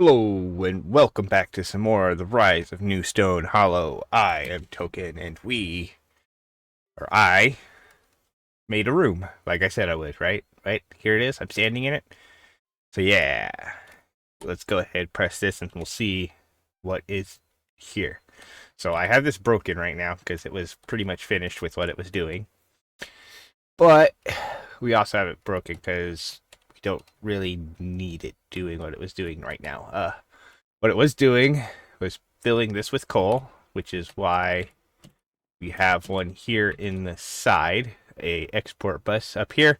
Hello and welcome back to some more of the Rise of Newstone Hollow. I am Towkn and I made a room like I said I would, right? Right, here it is. I'm standing in it. So yeah, let's go ahead, press this, and we'll see what is here. So I have this broken right now because it was pretty much finished with what it was doing. But we also have it broken because we don't really need it doing what it was doing right now. What it was doing was filling this with coal, which is why we have one here in the side, a export bus up here,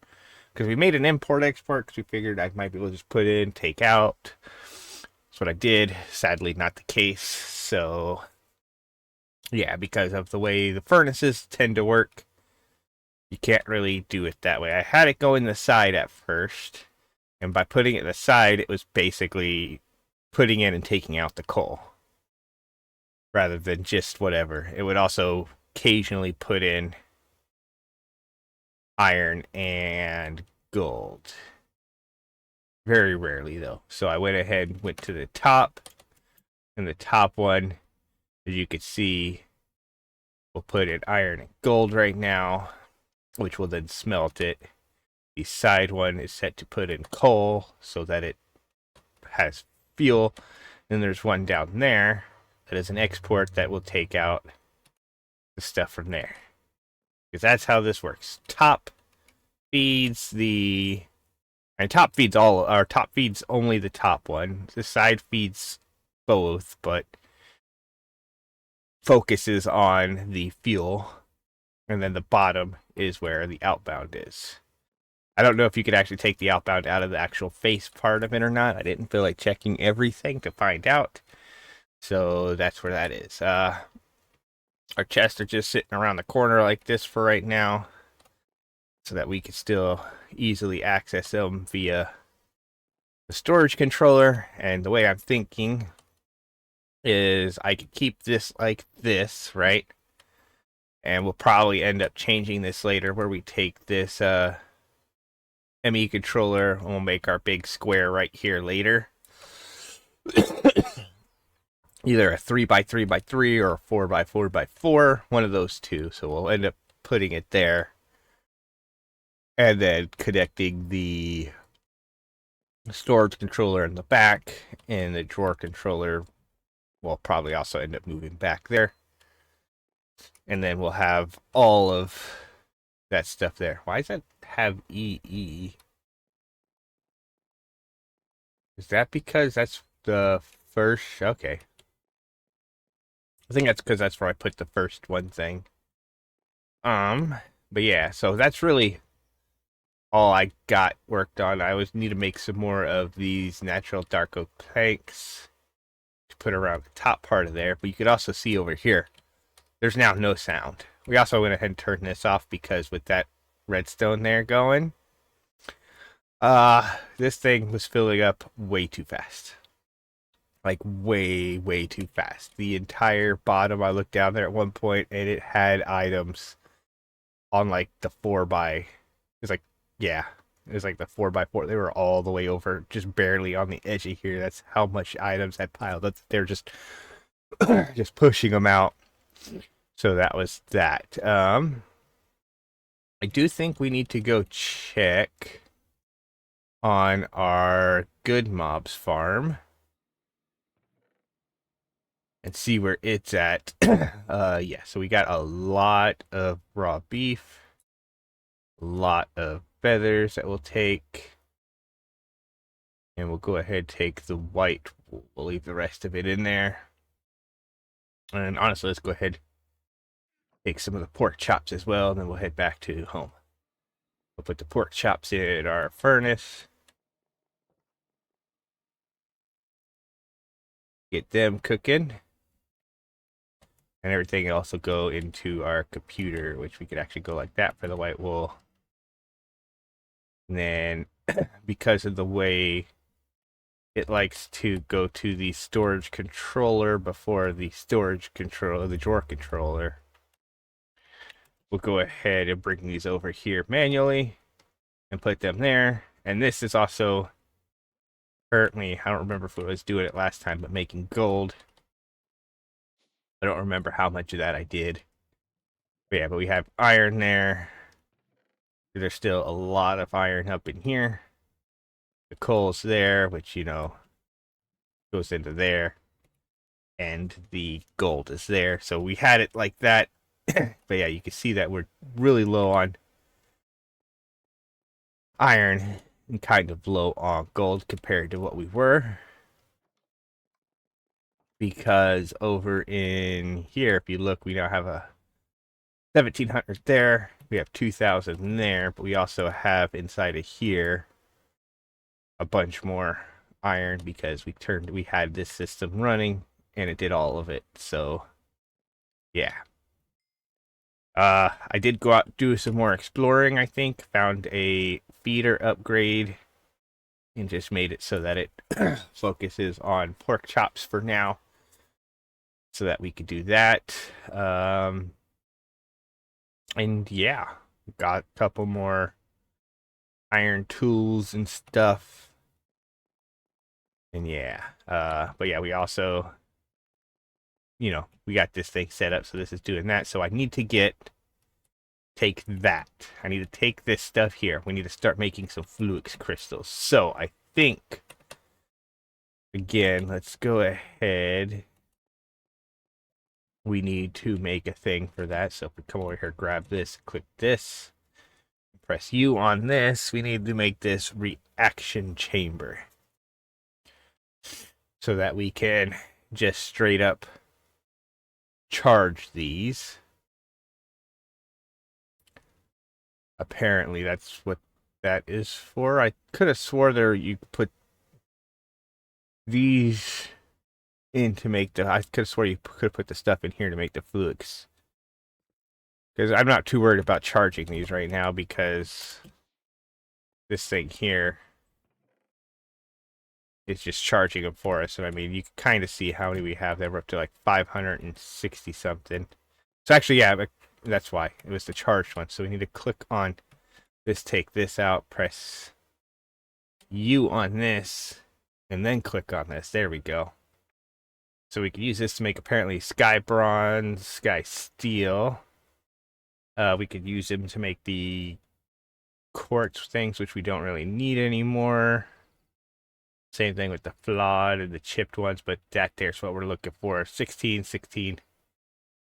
because we made an import export because we figured I might be able to just put in, take out. That's what I did. Sadly, not the case. So yeah, because of the way the furnaces tend to work, you can't really do it that way. I had it go in the side at first, and by putting it in the side, it was basically putting in and taking out the coal rather than just whatever. It would also occasionally put in iron and gold. Very rarely though. So I went ahead and went to the top, and the top one, as you can see, we'll put in iron and gold right now, which will then smelt it. The side one is set to put in coal so that it has fuel. Then there's one down there that is an export that will take out the stuff from there. Because that's how this works. Top feeds the and top feeds only the top one. The side feeds both, but focuses on the fuel. And then the bottom is where the outbound is. I don't know if you could actually take the outbound out of the actual face part of it or not. I didn't feel like checking everything to find out. So that's where that is. Our chests are just sitting around the corner like this for right now, so that we can still easily access them via the storage controller. And the way I'm thinking is I could keep this like this, right? And we'll probably end up changing this later where we take this ME controller and we'll make our big square right here later. Either a 3x3x3 or a 4x4x4, one of those two. So we'll end up putting it there and then connecting the storage controller in the back, and the drawer controller will probably also end up moving back there. And then we'll have all of that stuff there. Why does that have EE? Is that because that's the first? Okay. I think that's because that's where I put the first one thing. But yeah, so that's really all I got worked on. I always need to make some more of these natural dark oak planks to put around the top part of there. But you could also see over here, there's now no sound. We also went ahead and turned this off because with that redstone there going, this thing was filling up way too fast. Like way too fast. The entire bottom, I looked down there at one point and it had items on like the 4x. It was like, yeah, it was like the 4x4. They were all the way over, just barely on the edge of here. That's how much items had piled up. They're just just pushing them out. So that was that. I do think we need to go check on our good mobs farm and see where it's at. Yeah, so we got a lot of raw beef, a lot of feathers that we'll take, and we'll go ahead and take the white. We'll leave the rest of it in there. And honestly, let's go ahead take some of the pork chops as well, and then we'll head back to home. We'll put the pork chops in our furnace, get them cooking, and everything else will go into our computer, which we could actually go like that for the white wool. And then, because of the way it likes to go to the storage controller before the storage controller, the drawer controller, we'll go ahead and bring these over here manually and put them there. And this is also Currently, I don't remember if I was doing it last time, but making gold. I don't remember how much of that I did. But yeah, but we have iron there. There's still a lot of iron up in here. The coal's there, which, goes into there. And the gold is there. So we had it like that. But yeah, you can see that we're really low on iron and kind of low on gold compared to what we were. Because over in here, if you look, we now have a 1700 there. We have 2000 there, but we also have inside of here a bunch more iron because we had this system running and it did all of it. So yeah. I did go out do some more exploring, I think. Found a feeder upgrade and just made it so that it focuses on pork chops for now. So that we could do that. And yeah, got a couple more iron tools and stuff. And yeah, but yeah, we also, we got this thing set up, so this is doing that. So I need to take that. I need to take this stuff here. We need to start making some fluix crystals. So I think, again, let's go ahead. We need to make a thing for that. So if we come over here, grab this, click this, press U on this, we need to make this reaction chamber. So that we can just straight up charge these. Apparently that's what that is for. I could have swore you put these in to make I could have swore you could have put the stuff in here to make the fluix. Because I'm not too worried about charging these right now because this thing here is just charging them for us. And I mean, you can kind of see how many we have there. We're up to like 560 something. So actually, yeah, that's why. It was the charged one. So we need to click on this, take this out, press U on this, and then click on this. There we go. So we can use this to make apparently sky bronze, sky steel. We could use them to make the quartz things, which we don't really need anymore. Same thing with the flawed and the chipped ones, but there's what we're looking for. 16, 16,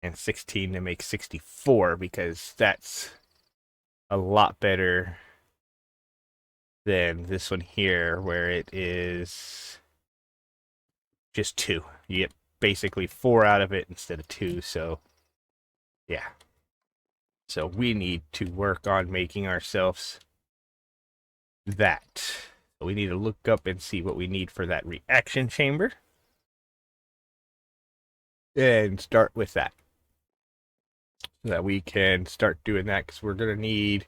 and 16 to make 64, because that's a lot better than this one here, where it is just 2. You get basically 4 out of it instead of 2, so yeah. So we need to work on making ourselves that. So we need to look up and see what we need for that reaction chamber. And start with that. So that we can start doing that, because we're going to need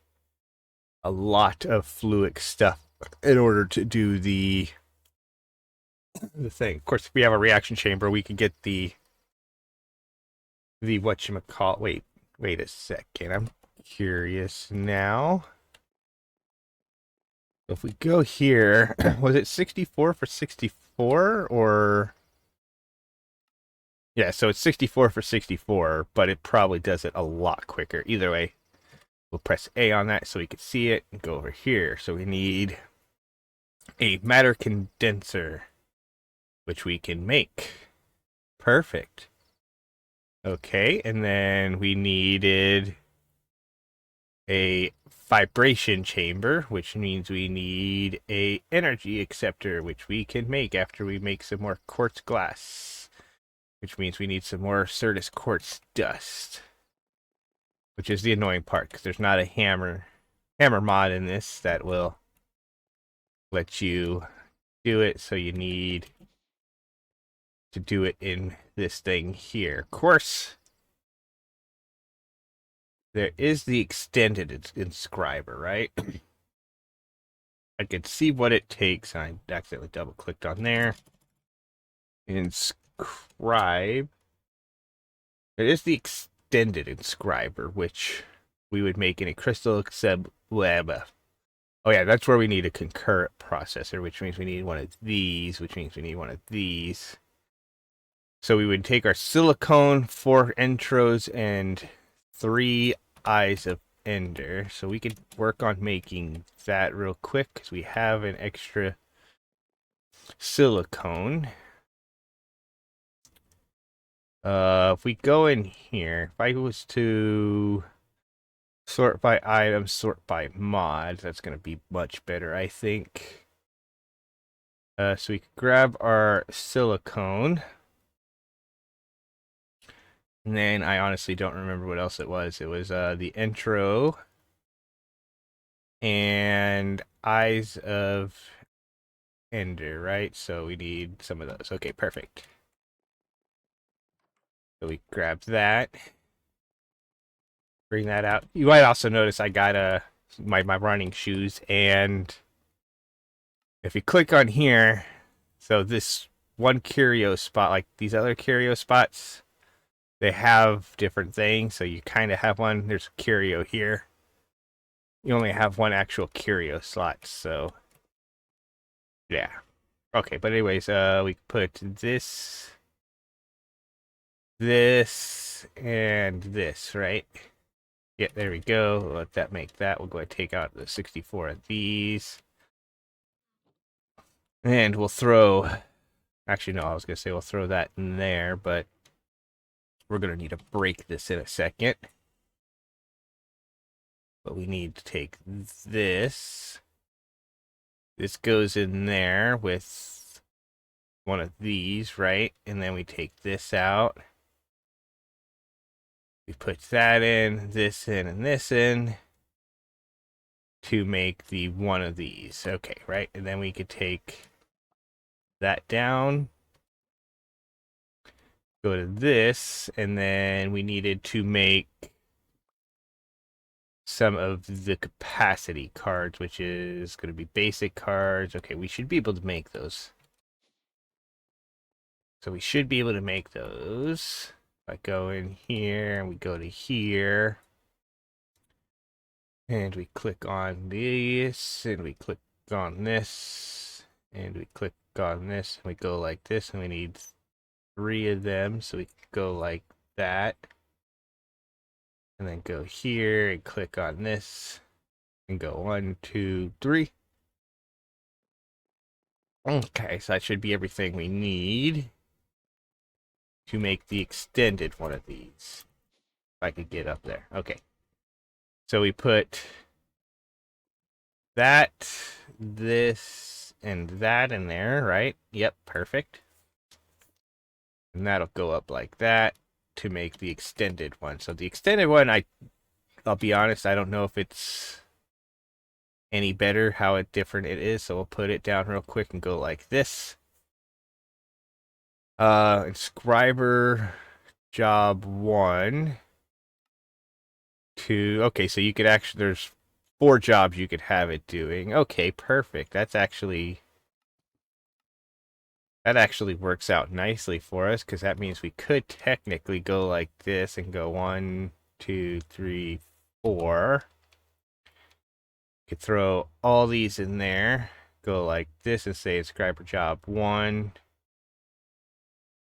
a lot of fluix stuff in order to do the thing. Of course, if we have a reaction chamber, we can get the whatchamacallit. Wait a second. I'm curious now. If we go here, was it 64 for 64 or? Yeah, so it's 64 for 64, but it probably does it a lot quicker. Either way, we'll press A on that so we can see it and go over here. So we need a matter condenser, which we can make. Perfect. Okay, and then we needed a vibration chamber, which means we need a energy acceptor, which we can make after we make some more quartz glass, which means we need some more Certus quartz dust, which is the annoying part, because there's not a hammer mod in this that will let you do it, so you need to do it in this thing here. Of course, there is the extended inscriber, right? I could see what it takes. I accidentally double clicked on there. Inscribe. It is the extended inscriber, which we would make in a crystal Oh yeah, that's where we need a concurrent processor, which means we need one of these, which means we need one of these. So we would take our silicone, 4 intros, and 3 eyes of ender. So we could work on making that real quick because we have an extra silicone. If we go in here, if I was to sort by item, sort by mod, that's going to be much better, I think. So we could grab our silicone. And then I honestly don't remember what else it was. It was the intro and eyes of ender, right? So we need some of those. Okay, perfect. So we grab that, bring that out. You might also notice I got my running shoes, and if you click on here, so this one curio spot, like these other curio spots, they have different things. So you kind of have one. There's a curio here. You only have one actual curio slot, so yeah. Okay, but anyways, we put this, and this, right? Yeah, there we go. Let that make that. We'll go ahead and take out the 64 of these. And we'll throw, actually, no, I was going to say we'll throw that in there, but we're going to need to break this in a second. But we need to take this. This goes in there with one of these, right? And then we take this out. We put that in, this in, and this in to make the one of these. Okay, right? And then we could take that down, go to this, and then we needed to make some of the capacity cards, which is going to be basic cards. Okay, we should be able to make those. So we should be able to make those. If I go in here and we go to here, and we click on this, and we click on this, and we click on this, and we go like this, and we need 3 of them, so we go like that. And then go here and click on this, and go 1, 2, 3. Okay, so that should be everything we need to make the extended one of these. If I could get up there. Okay. So we put that, this, and that in there, right? Yep, perfect. And that'll go up like that to make the extended one. So the extended one, I'll be honest, I don't know if it's any better, how different it is. So we'll put it down real quick and go like this. Inscriber job 1, 2. Okay, so you could actually, there's 4 jobs you could have it doing. Okay, perfect. That actually works out nicely for us, because that means we could technically go like this and go 1, 2, 3, 4. Could throw all these in there, go like this and say inscriber job 1,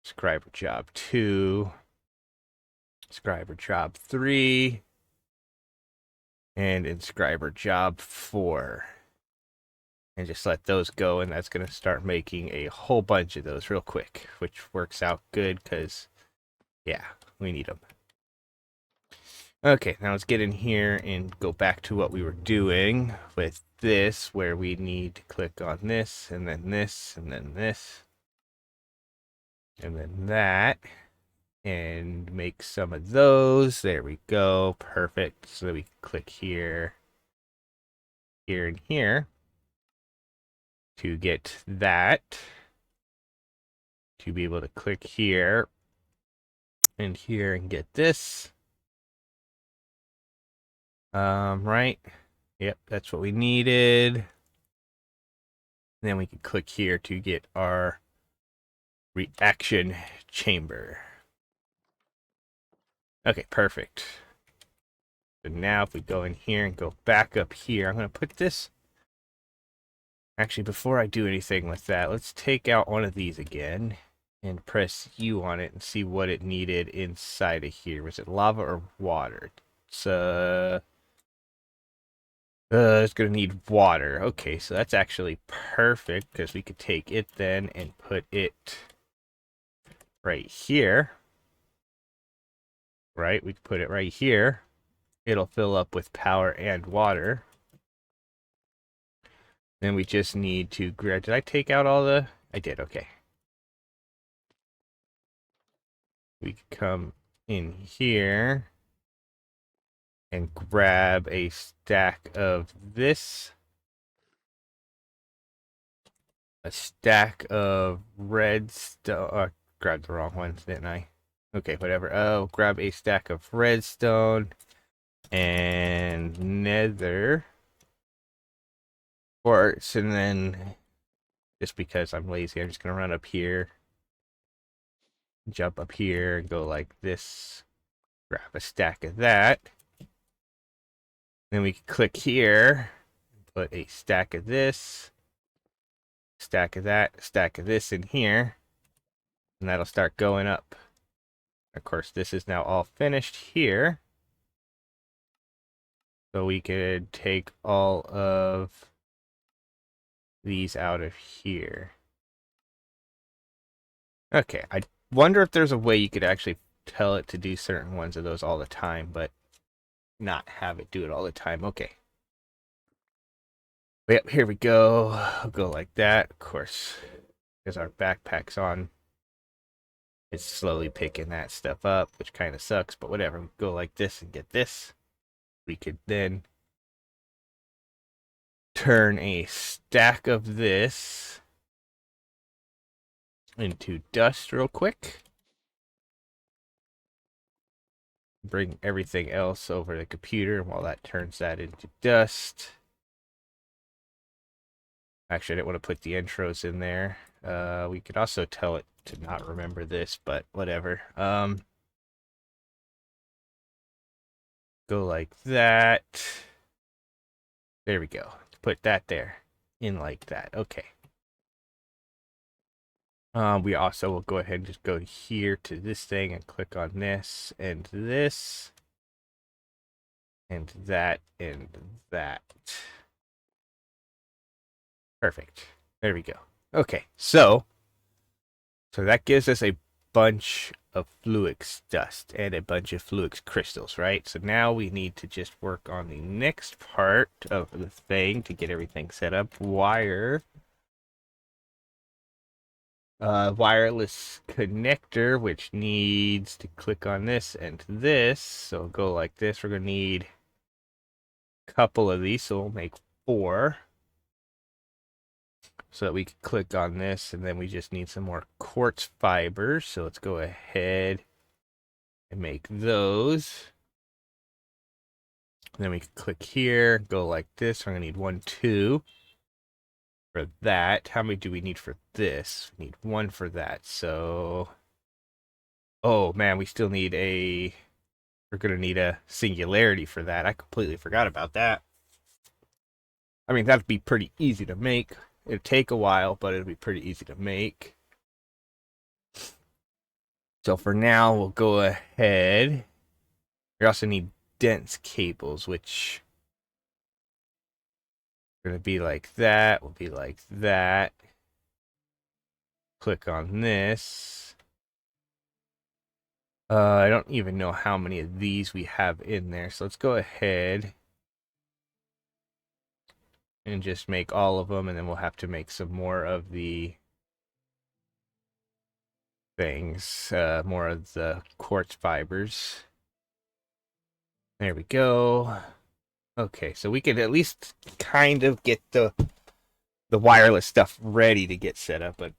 inscriber job 2, inscriber job 3, and inscriber job 4. And just let those go, and that's going to start making a whole bunch of those real quick, which works out good because, yeah, we need them. Okay, now let's get in here and go back to what we were doing with this, where we need to click on this, and then this, and then this, and then that, and make some of those. There we go, perfect. So we click here, here, and here to get that, to be able to click here and here and get this. Right? Yep, that's what we needed. And then we can click here to get our reaction chamber. Okay, perfect. So now if we go in here and go back up here, I'm going to put this Actually, before I do anything with that, let's take out one of these again and press U on it and see what it needed inside of here. Was it lava or water? It's it's gonna need water. Okay, so that's actually perfect because we could take it then and put it right here. Right, we could put it right here. It'll fill up with power and water. Then we just need to grab. Did I take out all the? I did. Okay. We could come in here and grab a stack of this. A stack of redstone. Grabbed the wrong ones, didn't I? Okay, whatever. Oh, grab a stack of redstone and nether quartz, and then just because I'm lazy, I'm just gonna run up here, jump up here, and go like this. Grab a stack of that. Then we can click here, put a stack of this, stack of that, stack of this in here, and that'll start going up. Of course, this is now all finished here. So we could take all of these out of here. Okay, I wonder if there's a way you could actually tell it to do certain ones of those all the time, but not have it do it all the time. Okay. Yep, here we go. I'll go like that. Of course, because our backpack's on. It's slowly picking that stuff up, which kind of sucks, but whatever. We go like this and get this. We could then turn a stack of this into dust real quick. Bring everything else over to the computer while that turns that into dust. Actually, I didn't want to put the intros in there. We could also tell it to not remember this, but whatever. Go like that. There we go. Put that there. In like that. Okay. We also will go ahead and just go here to this thing and click on this and this. And that and that. Perfect. There we go. Okay, so that gives us a bunch of fluix dust and a bunch of fluix crystals, right? So now we need to just work on the next part of the thing to get everything set up. Wireless connector, which needs to click on this and this. So go like this. We're gonna need a couple of these, so we'll make 4. So that we can click on this, and then we just need some more quartz fibers. So let's go ahead and make those. And then we can click here, go like this. We're gonna need 1, 2 for that. How many do we need for this? We need 1 for that. So, oh man, we still need a. We're gonna need a singularity for that. I completely forgot about that. I mean, that'd be pretty easy to make. It'd take a while, but it'd be pretty easy to make. So for now, we'll go ahead. We also need dense cables, which are going to be like that. Will be like that. Click on this. I don't even know how many of these we have in there. So let's go ahead and just make all of them, and then we'll have to make some more of the things, more of the quartz fibers. There we go. Okay, so we can at least kind of get the wireless stuff ready to get set up, but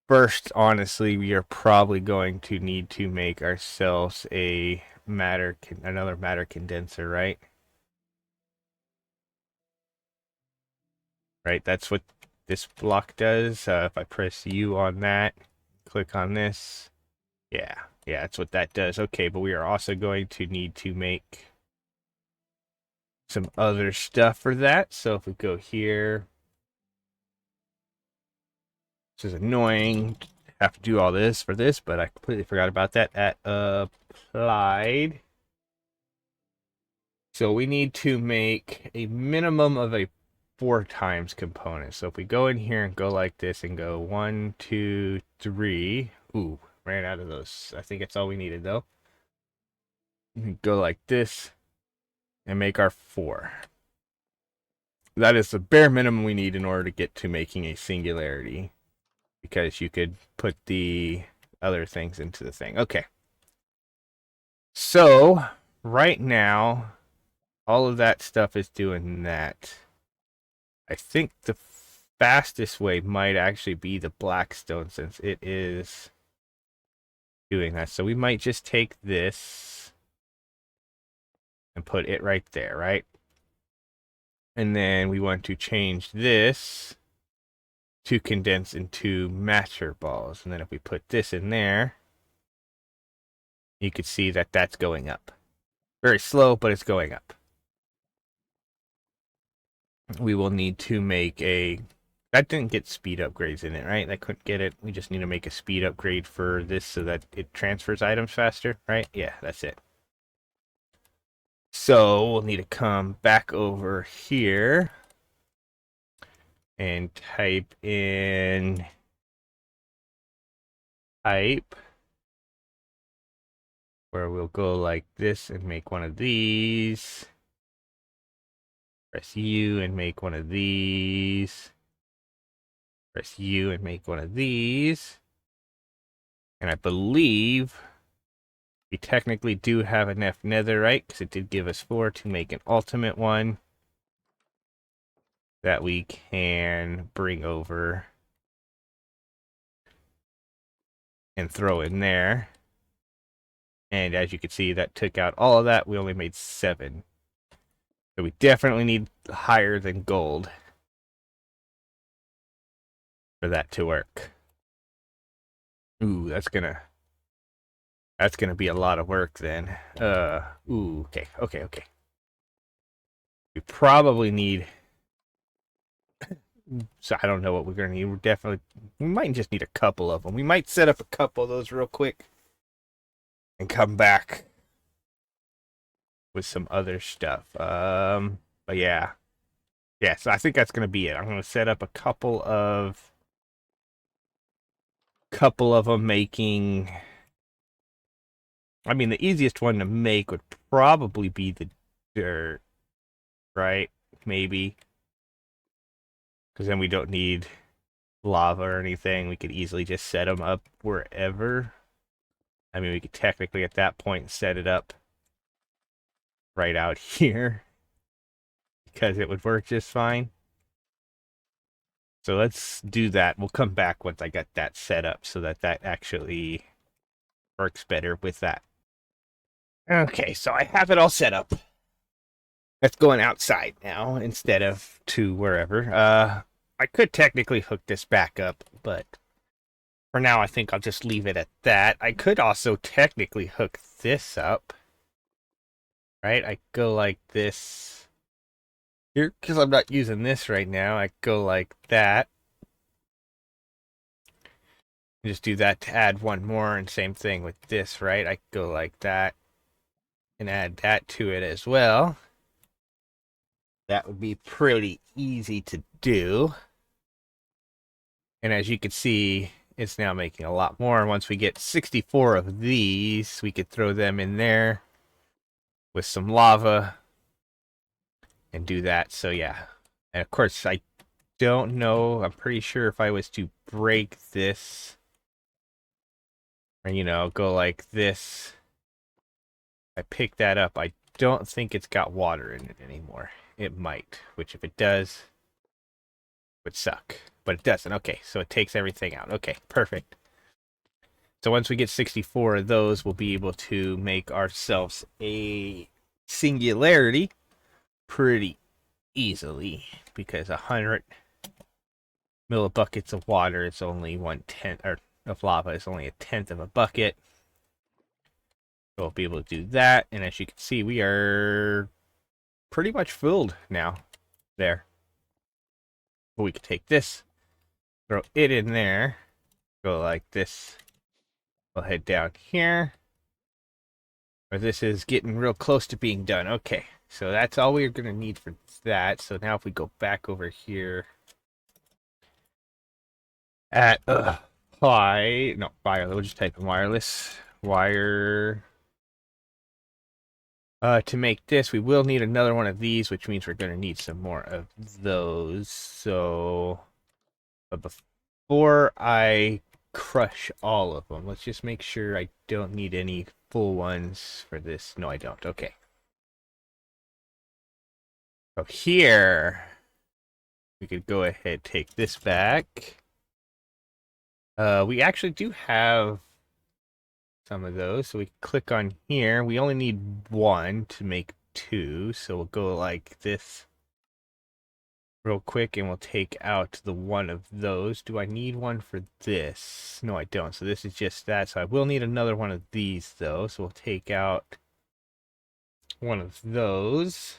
first, honestly, we are probably going to need to make ourselves another matter condenser, right? Right, that's what this block does. If I press U on that, click on this, yeah, that's what that does. Okay, but we are also going to need to make some other stuff for that. So if we go here, Which is annoying. Have to do all this for this, but I completely forgot about that at applied. So we need to make a minimum of a 4 times component. So if we go in here and go like this and go 1, 2, 3. Ooh, ran out of those. I think that's all we needed though. Go like this and make our 4. That is the bare minimum we need in order to get to making a singularity. Because you could put the other things into the thing. Okay. So, right now, all of that stuff is doing that. I think the fastest way might actually be the Blackstone since it is doing that. So we might just take this and put it right there, right? And then we want to change this to condense into matter balls. And then if we put this in there, you can see that that's going up. Very slow, but it's going up. We will need to make a... That didn't get speed upgrades in it, right? That couldn't get it. We just need to make a speed upgrade for this so that it transfers items faster, right? Yeah, that's it. So we'll need to come back over here and type in type, where we'll go like this and make one of these. Press U and make one of these. Press U and make one of these. And I believe we technically do have enough netherite, because it did give us 4 to make an ultimate one that we can bring over and throw in there. And as you can see, that took out all of that. We only made 7. So we definitely need higher than gold for that to work. Ooh, that's gonna be a lot of work then. Ooh, okay. We probably need... So I don't know what we're gonna need. We might just need a couple of them. We might set up a couple of those real quick and come back with some other stuff. But yeah. Yeah, so I think that's gonna be it. I'm gonna set up a couple of them making... I mean, the easiest one to make would probably be the dirt, right? Maybe. Because then we don't need lava or anything. We could easily just set them up wherever. I mean, we could technically at that point set it up right out here, because it would work just fine. So let's do that. We'll come back once I got that set up so that that actually works better with that. Okay, so I have it all set up. That's going outside now instead of to wherever. I could technically hook this back up, but for now I think I'll just leave it at that. I could also technically hook this up. Right? I go like this. Here, because I'm not using this right now, I go like that. Just do that to add one more, and same thing with this, right? I go like that and add that to it as well. That would be pretty easy to do. And as you can see, it's now making a lot more. Once we get 64 of these, we could throw them in there with some lava and do that. So yeah. And of course, I don't know. I'm pretty sure if I was to break this, or, you know, go like this, I pick that up. I don't think it's got water in it anymore. It might, which if it does, would suck. But it doesn't. Okay, so it takes everything out. Okay, perfect. So once we get 64 of those, we'll be able to make ourselves a singularity pretty easily, because 100 millibuckets of water is only 1/10, or of lava is only 1/10 of a bucket. So we'll be able to do that, and as you can see, we are pretty much filled now there. But we could take this, throw it in there. Go like this. We'll head down here. Or this is getting real close to being done. Okay, so that's all we're going to need for that. So now if we go back over here at we'll just type in wireless. Wire. To make this, we will need another one of these, which means we're going to need some more of those. So, but before I crush all of them, let's just make sure I don't need any full ones for this. No, I don't. Okay. So here, we could go ahead, take this back. We actually do have some of those. So we click on here. We only need one to make two. So we'll go like this real quick and we'll take out the one of those. Do I need one for this? No, I don't. So this is just that. So I will need another one of these though. So we'll take out one of those.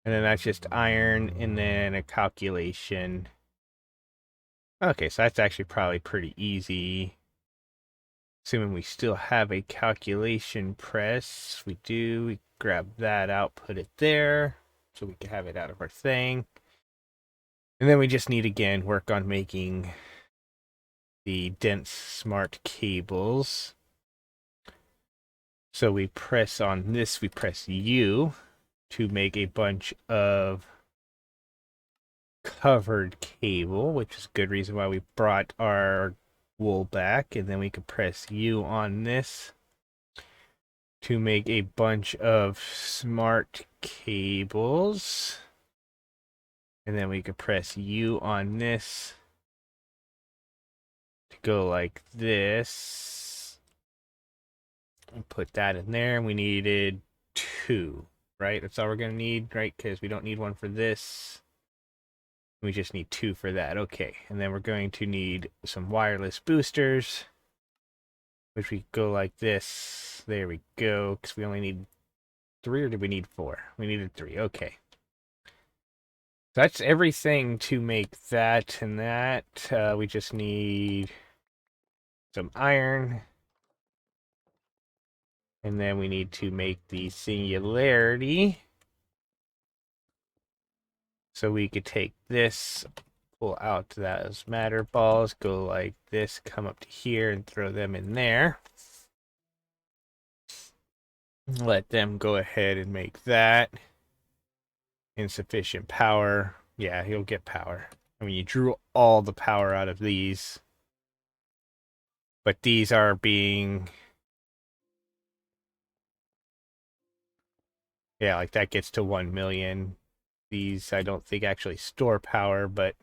And then that's just iron and then a calculation. Okay, so that's actually probably pretty easy. Assuming we still have a calculation press. We do. We grab that out, put it there. So we can have it out of our thing. And then we just need, again, work on making the dense smart cables. So we press on this, we press U to make a bunch of covered cable, which is a good reason why we brought our wool back. And then we can press U on this to make a bunch of smart cables. And then we could press U on this to go like this. And put that in there. And we needed two, right? That's all we're going to need, right? Because we don't need one for this. We just need two for that. Okay. And then we're going to need some wireless boosters, which we go like this. There we go. Because we only need three, or did we need four? We needed three. Okay. So that's everything to make that and that. We just need some iron. And then we need to make the singularity. So we could take this, pull out those matter balls, go like this, come up to here and throw them in there. Let them go ahead and make that. Insufficient power. Yeah, he'll get power. I mean, you drew all the power out of these. But these are being... Yeah, like that gets to 1 million. These, I don't think, actually store power, but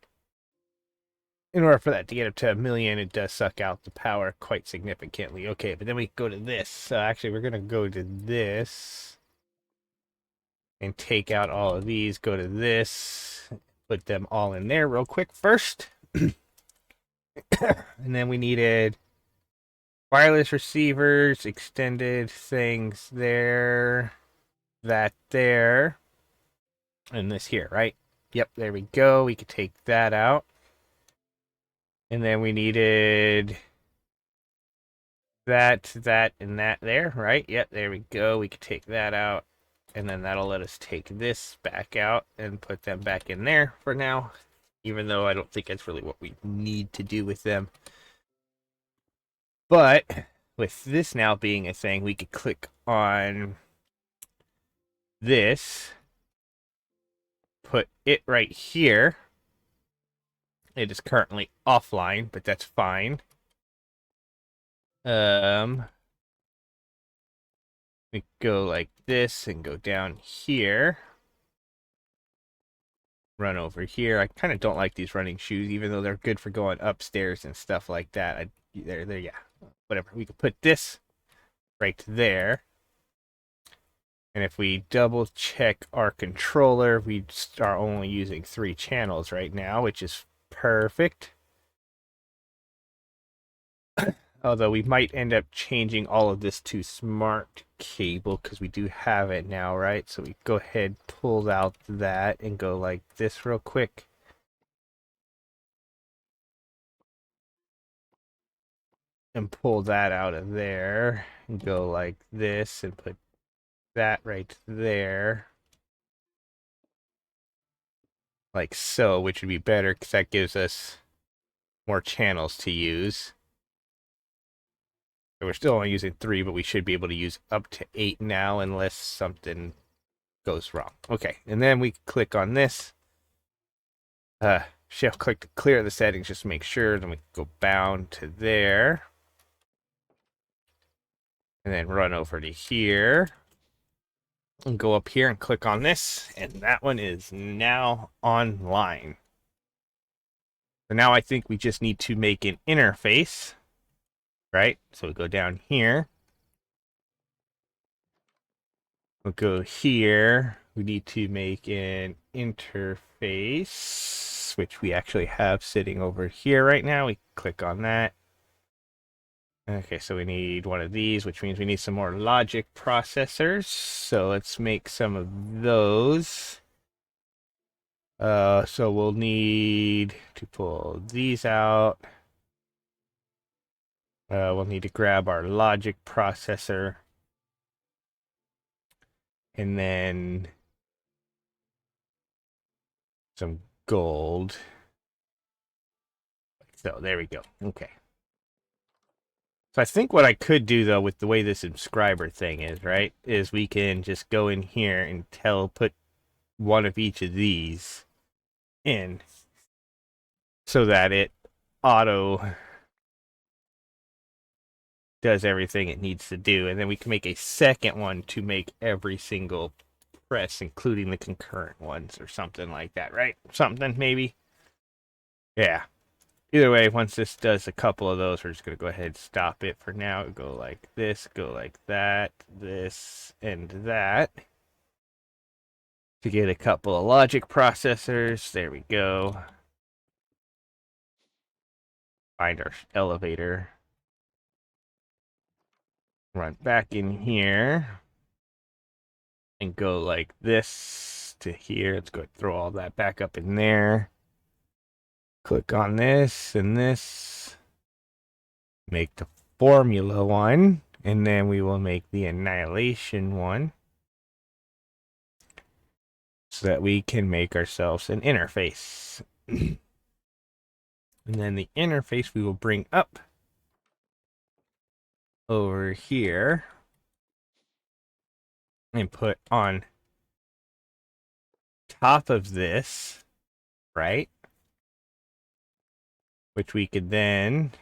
in order for that to get up to 1 million, it does suck out the power quite significantly. Okay, but then we go to this. So actually, we're going to go to this and take out all of these. Go to this, put them all in there real quick first. And then we needed wireless receivers, extended things there, that there, and this here, right? Yep, there we go. We could take that out. And then we needed that, and that there, right? Yep, there we go. We could take that out. And then that'll let us take this back out and put them back in there for now. Even though I don't think that's really what we need to do with them. But with this now being a thing, we could click on this. Put it right here. It is currently offline, but that's fine. We go like this and go down here. Run over here. I kind of don't like these running shoes, even though they're good for going upstairs and stuff like that. There, yeah. Whatever. We could put this right there. And if we double check our controller, we are only using 3 channels right now, which is perfect. Although we might end up changing all of this to smart cable because we do have it now, right? So we go ahead, pull out that, and go like this real quick. and pull that out of there and go like this and put that right there, like so, which would be better because that gives us more channels to use. So we're still only using 3, but we should be able to use up to 8 now unless something goes wrong. Okay, and then we click on this. Shift click to clear the settings just to make sure. Then we go bound to there. And then run over to here. And go up here and click on this. And that one is now online. So now I think we just need to make an interface. Right? So we go down here. We'll go here. We need to make an interface, which we actually have sitting over here right now. We click on that. Okay, so we need one of these, which means we need some more logic processors. So let's make some of those. So we'll need to pull these out. We'll need to grab our logic processor. And then some gold. So there we go. Okay. So I think what I could do, though, with the way this subscriber thing is, right, is we can just go in here and put one of each of these in so that it auto does everything it needs to do. And then we can make a second one to make every single press, including the concurrent ones or something like that, right? Something, maybe? Yeah. Either way, once this does a couple of those, we're just going to go ahead and stop it for now. Go like this, go like that, this, and that. To get a couple of logic processors. There we go. Find our elevator. Run back in here. And go like this to here. Let's go throw all that back up in there. Click on this and this. Make the formula one. And then we will make the annihilation one. So that we can make ourselves an interface. And then the interface we will bring up over here. And put on top of this, right? Which we could then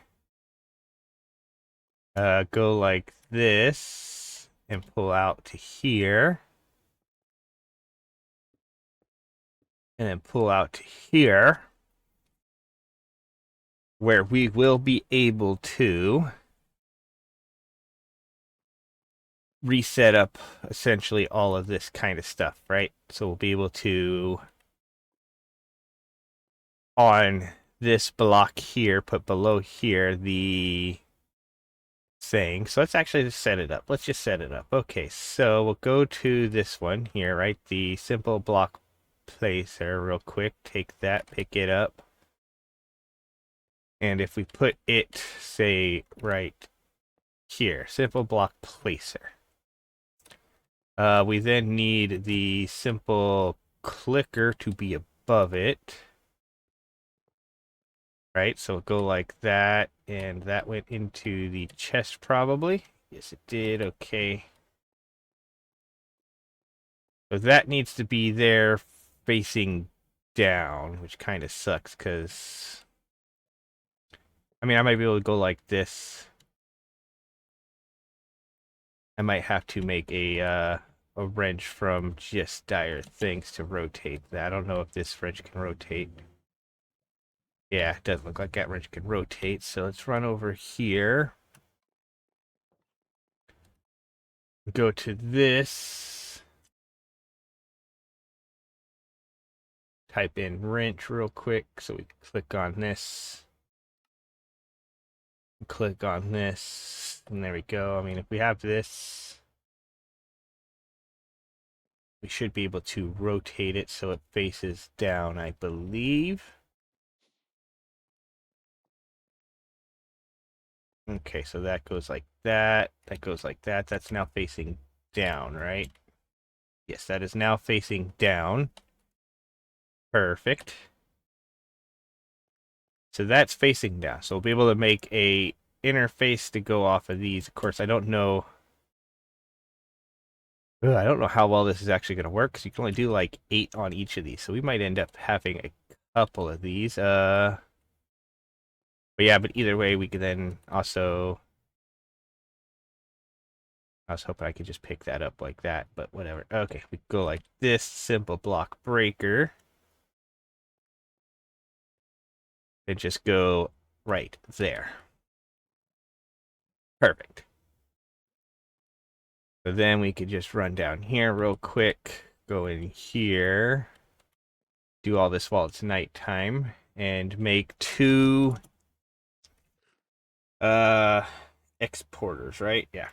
go like this and pull out to here. And then pull out to here. Where we will be able to reset up essentially all of this kind of stuff, right? So we'll be able to, on this block here, put below here the thing. So let's actually just set it up. Let's just set it up. Okay, so we'll go to this one here, right? The simple block placer real quick. Take that, pick it up. And if we put it, say, right here, simple block placer. We then need the simple clicker to be above it. Right, so go like that, and that went into the chest probably. Yes, it did. Okay. So that needs to be there facing down, which kind of sucks because, I mean, I might be able to go like this. I might have to make a wrench from just dire things to rotate that. I don't know if this wrench can rotate. Yeah, it doesn't look like that wrench can rotate. So let's run over here. Go to this. Type in wrench real quick. So we click on this. Click on this. And there we go. I mean, if we have this, we should be able to rotate it so it faces down, I believe. Okay, so that goes like that. That goes like that. That's now facing down, right? Yes, that is now facing down. Perfect. So that's facing down. So we'll be able to make a interface to go off of these. Of course, I don't know. I don't know how well this is actually going to work because you can only do like 8 on each of these. So we might end up having a couple of these. But yeah, but either way, we could then also. I was hoping I could just pick that up like that, but whatever. Okay, we go like this simple block breaker. And just go right there. Perfect. So then we could just run down here real quick, go in here, do all this while it's nighttime, and make 2 uh exporters, right? Yeah.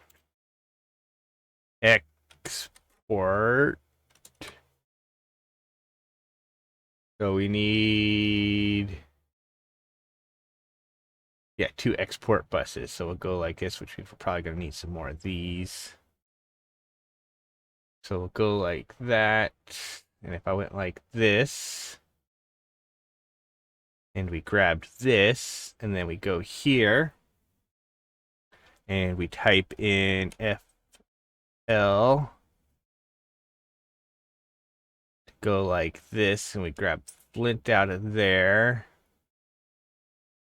Export. So we need, yeah, 2 export buses. So we'll go like this, which we're probably gonna need some more of these. So we'll go like that. And if I went like this, and we grabbed this, and then we go here, and we type in FL, go like this, and we grab Flint out of there,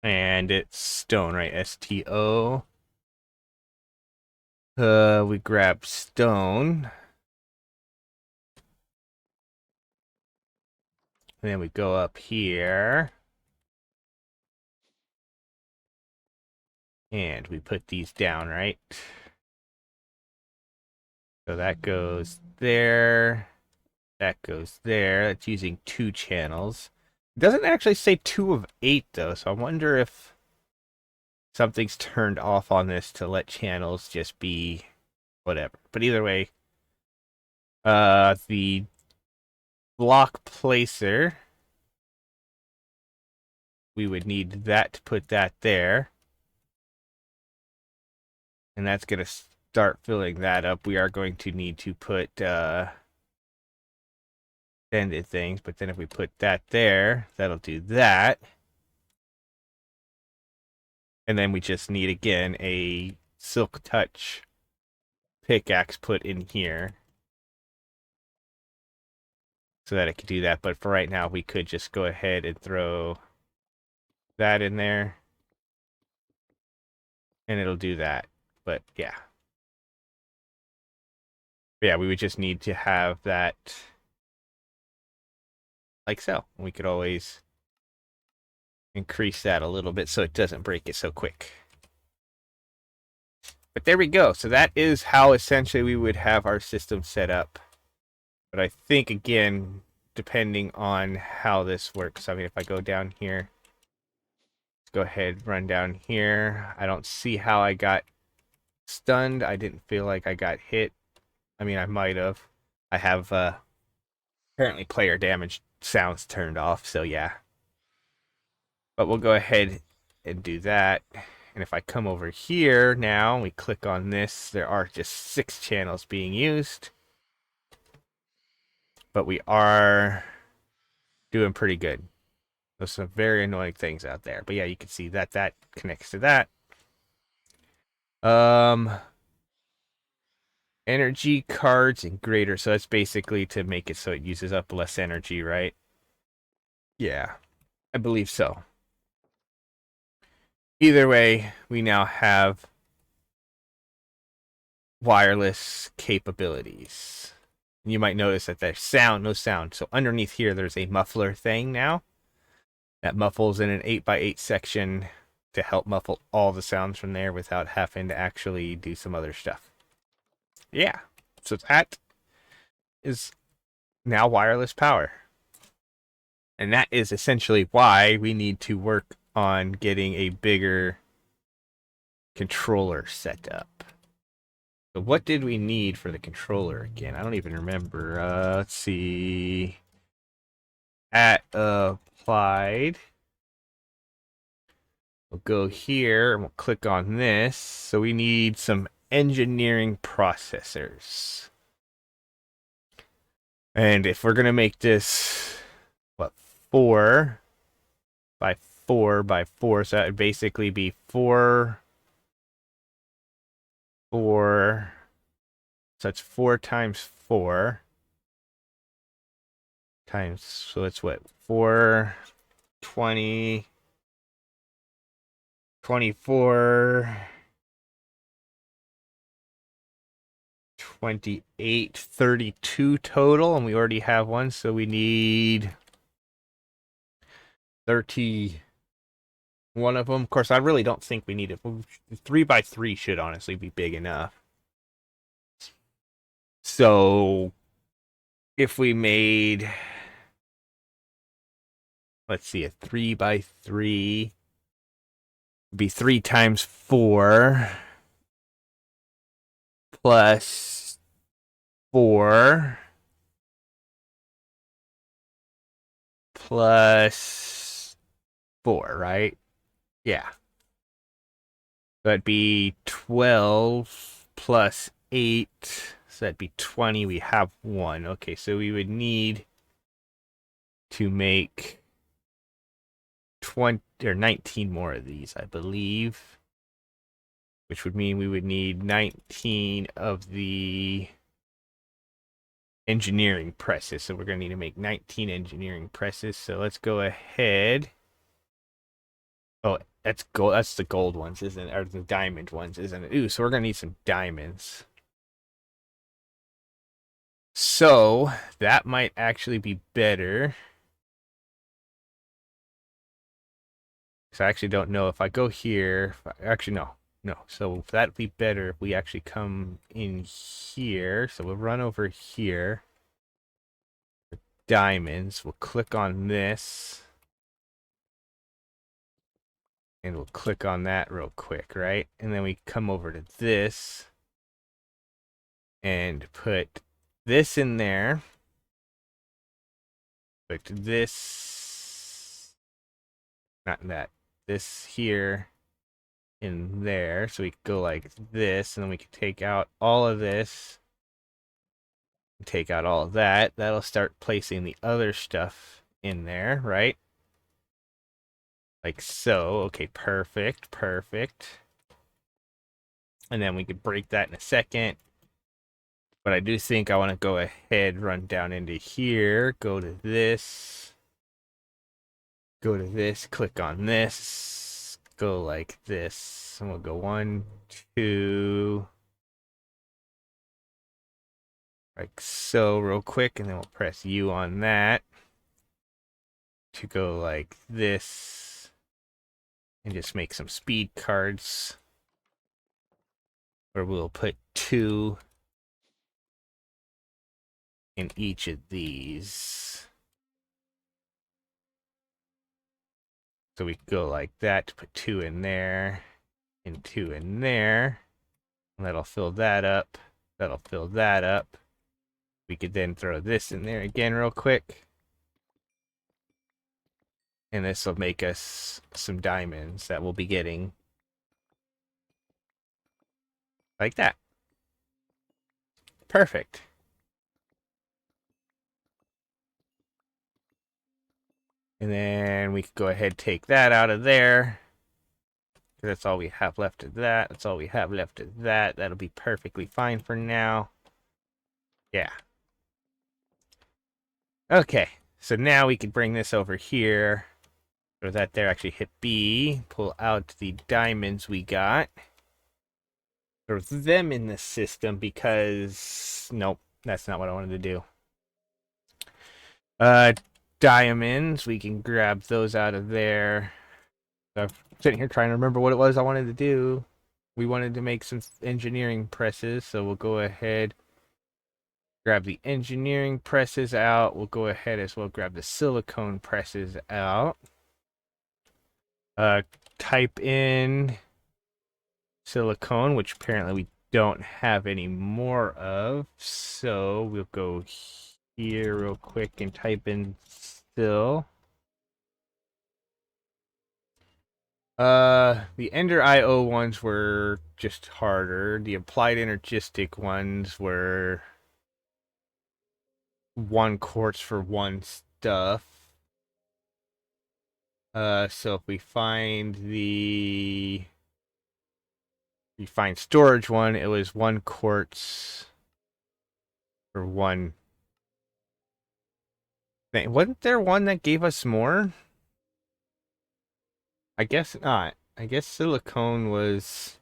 and it's stone, right? STO. We grab stone, and then we go up here, and we put these down, right? So that goes there. That goes there. That's using 2 channels. It doesn't actually say 2 of 8 though, so I wonder if something's turned off on this to let channels just be whatever. But either way, the block placer, we would need that to put that there. And that's going to start filling that up. We are going to need to put extended things, but then if we put that there, that'll do that. And then we just need, again, a silk touch pickaxe put in here so that it could do that. But for right now, we could just go ahead and throw that in there, and it'll do that. But yeah. Yeah, we would just need to have that like so. We could always increase that a little bit so it doesn't break it so quick. But there we go. So that is how essentially we would have our system set up. But I think, again, depending on how this works, I mean, if I go down here, let's go ahead, run down here. I don't see how I got stunned. I didn't feel like I got hit. I mean, I might have. I have apparently player damage sounds turned off, so yeah. But we'll go ahead and do that. And if I come over here now, we click on this, there are just 6 channels being used. But we are doing pretty good. There's some very annoying things out there. But yeah, you can see that that connects to that. Energy cards and greater. So that's basically to make it so it uses up less energy, right? Yeah, I believe so. Either way, we now have wireless capabilities. You might notice that there's sound, no sound. So underneath here, there's a muffler thing now that muffles in an 8x8 section to help muffle all the sounds from there without having to actually do some other stuff. Yeah, so that is now wireless power. And that is essentially why we need to work on getting a bigger controller set up. So what did we need for the controller again? I don't even remember. Let's see. At applied. We'll go here and we'll click on this. So we need some engineering processors. And if we're going to make this, what, 4 by 4 by 4, so that would basically be 4, 4. So that's 4 times 4 times, so it's what, 4, 20, 24, 28, 32 total, and we already have one, so we need 31 of them. Of course, I really don't think we need it. 3 by 3 should honestly be big enough. So if we made, let's see, a 3 by 3 would be 3 times 4 plus 4 plus 4, right? Yeah. That'd be 12 plus 8. So that'd be 20. We have one. Okay, so we would need to make 20 or 19 more of these, I believe. Which would mean we would need 19 of the engineering presses. So we're going to need to make 19 engineering presses. So let's go ahead. Oh, that's gold. That's the gold ones, isn't it? Or the diamond ones, isn't it? Ooh, so we're going to need some diamonds. So that might actually be better. Because I actually don't know if I go here. Actually, no. No. So that'd be better if we actually come in here. So we'll run over here. Diamonds. We'll click on this. And we'll click on that real quick, right? And then we come over to this. And put this in there. Put this. Not that. This here. In there, so we could go like this, and then we could take out all of this, take out all of that. That'll start placing the other stuff in there, right? Like so. Okay, perfect, perfect. And then we could break that in a second. But I do think I want to go ahead, run down into here, go to this, click on this, go like this, and we'll go 1, 2, like so real quick, and then we'll press U on that to go like this and just make some speed cards where we'll put 2 in each of these. So we go like that to put 2 in there and 2 in there. And that'll fill that up. That'll fill that up. We could then throw this in there again real quick. And this will make us some diamonds that we'll be getting. Like that. Perfect. And then we could go ahead and take that out of there. That's all we have left of that. That's all we have left of that. That'll be perfectly fine for now. Yeah. Okay. So now we can bring this over here. Or that there, actually hit B. Pull out the diamonds we got. Throw them in the system because... Nope. That's not what I wanted to do. Diamonds. We can grab those out of there. I'm sitting here trying to remember what it was I wanted to do. We wanted to make some engineering presses, so we'll go ahead, grab the engineering presses out. We'll go ahead as well, grab the silicone presses out. Type in silicone, which apparently we don't have any more of. So we'll go here real quick and type in still. The Ender IO ones were just harder. The applied energistic ones were 1 quartz for 1 stuff. So if we find the refined storage one, it was 1 quartz for 1 thing. Wasn't there one that gave us more? I guess not. I guess silicone was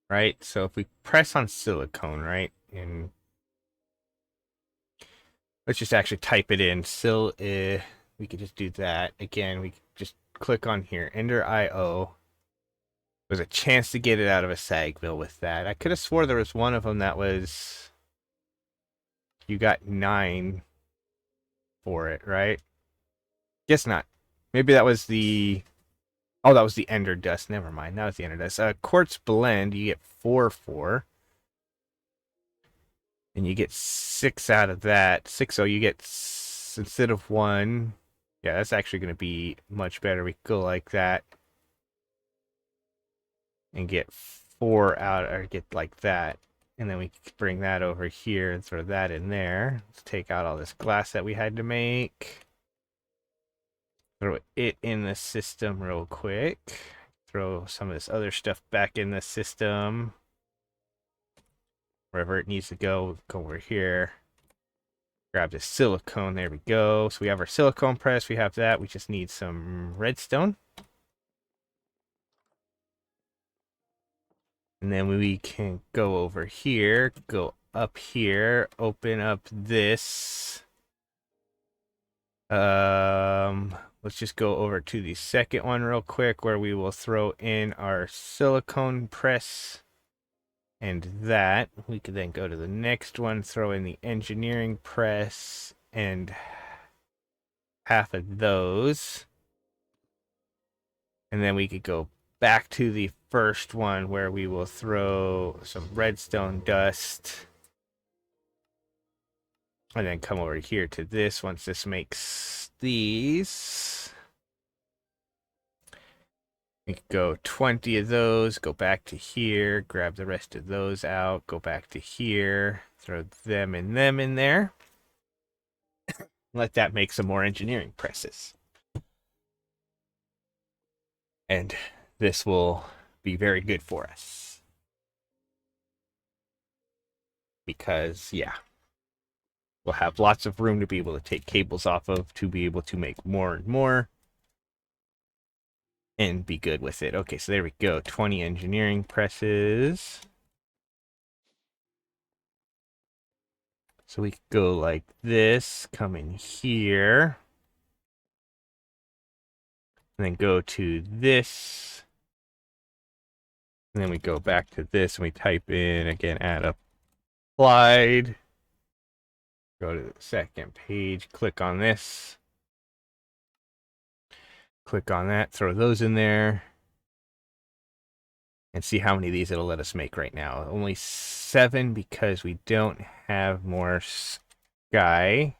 right. So if we press on silicone, right, and let's just actually type it in. We could just do that again. We could just click on here. Ender IO. There's a chance to get it out of a sag mill with that. I could have swore there was one of them that was you got 9 for it, right? Guess not. Maybe that was the that was the Ender Dust. Never mind. That was the Ender Dust. Quartz Blend, you get 4 for. And you get 6 out of that. 6, so you get instead of 1. Yeah, that's actually going to be much better. We go like that. And get 4 out, or get like that. And then we bring that over here and throw that in there. Let's take out all this glass that we had to make. Throw it in the system real quick. Throw some of this other stuff back in the system. Wherever it needs to go over here. Grab this silicone. There we go. So we have our silicone press. We have that. We just need some redstone. And then we can go over here, go up here, open up this. Let's just go over to the second one real quick where we will throw in our silicone press and that. We could then go to the next one, throw in the engineering press and half of those. And then we could go back to the first one where we will throw some redstone dust. And then come over here to this once this makes these. We could go 20 of those, go back to here, grab the rest of those out, go back to here, throw them in there. Let that make some more engineering presses. And this will be very good for us. Because, yeah, we'll have lots of room to be able to take cables off of to be able to make more and more. And be good with it. Okay, so there we go. 20 engineering presses. So we could go like this, come in here. And then go to this. And then we go back to this and we type in, again, add applied. Go to the second page, click on this. Click on that, throw those in there. And see how many of these it'll let us make right now. Only 7 because we don't have more sky.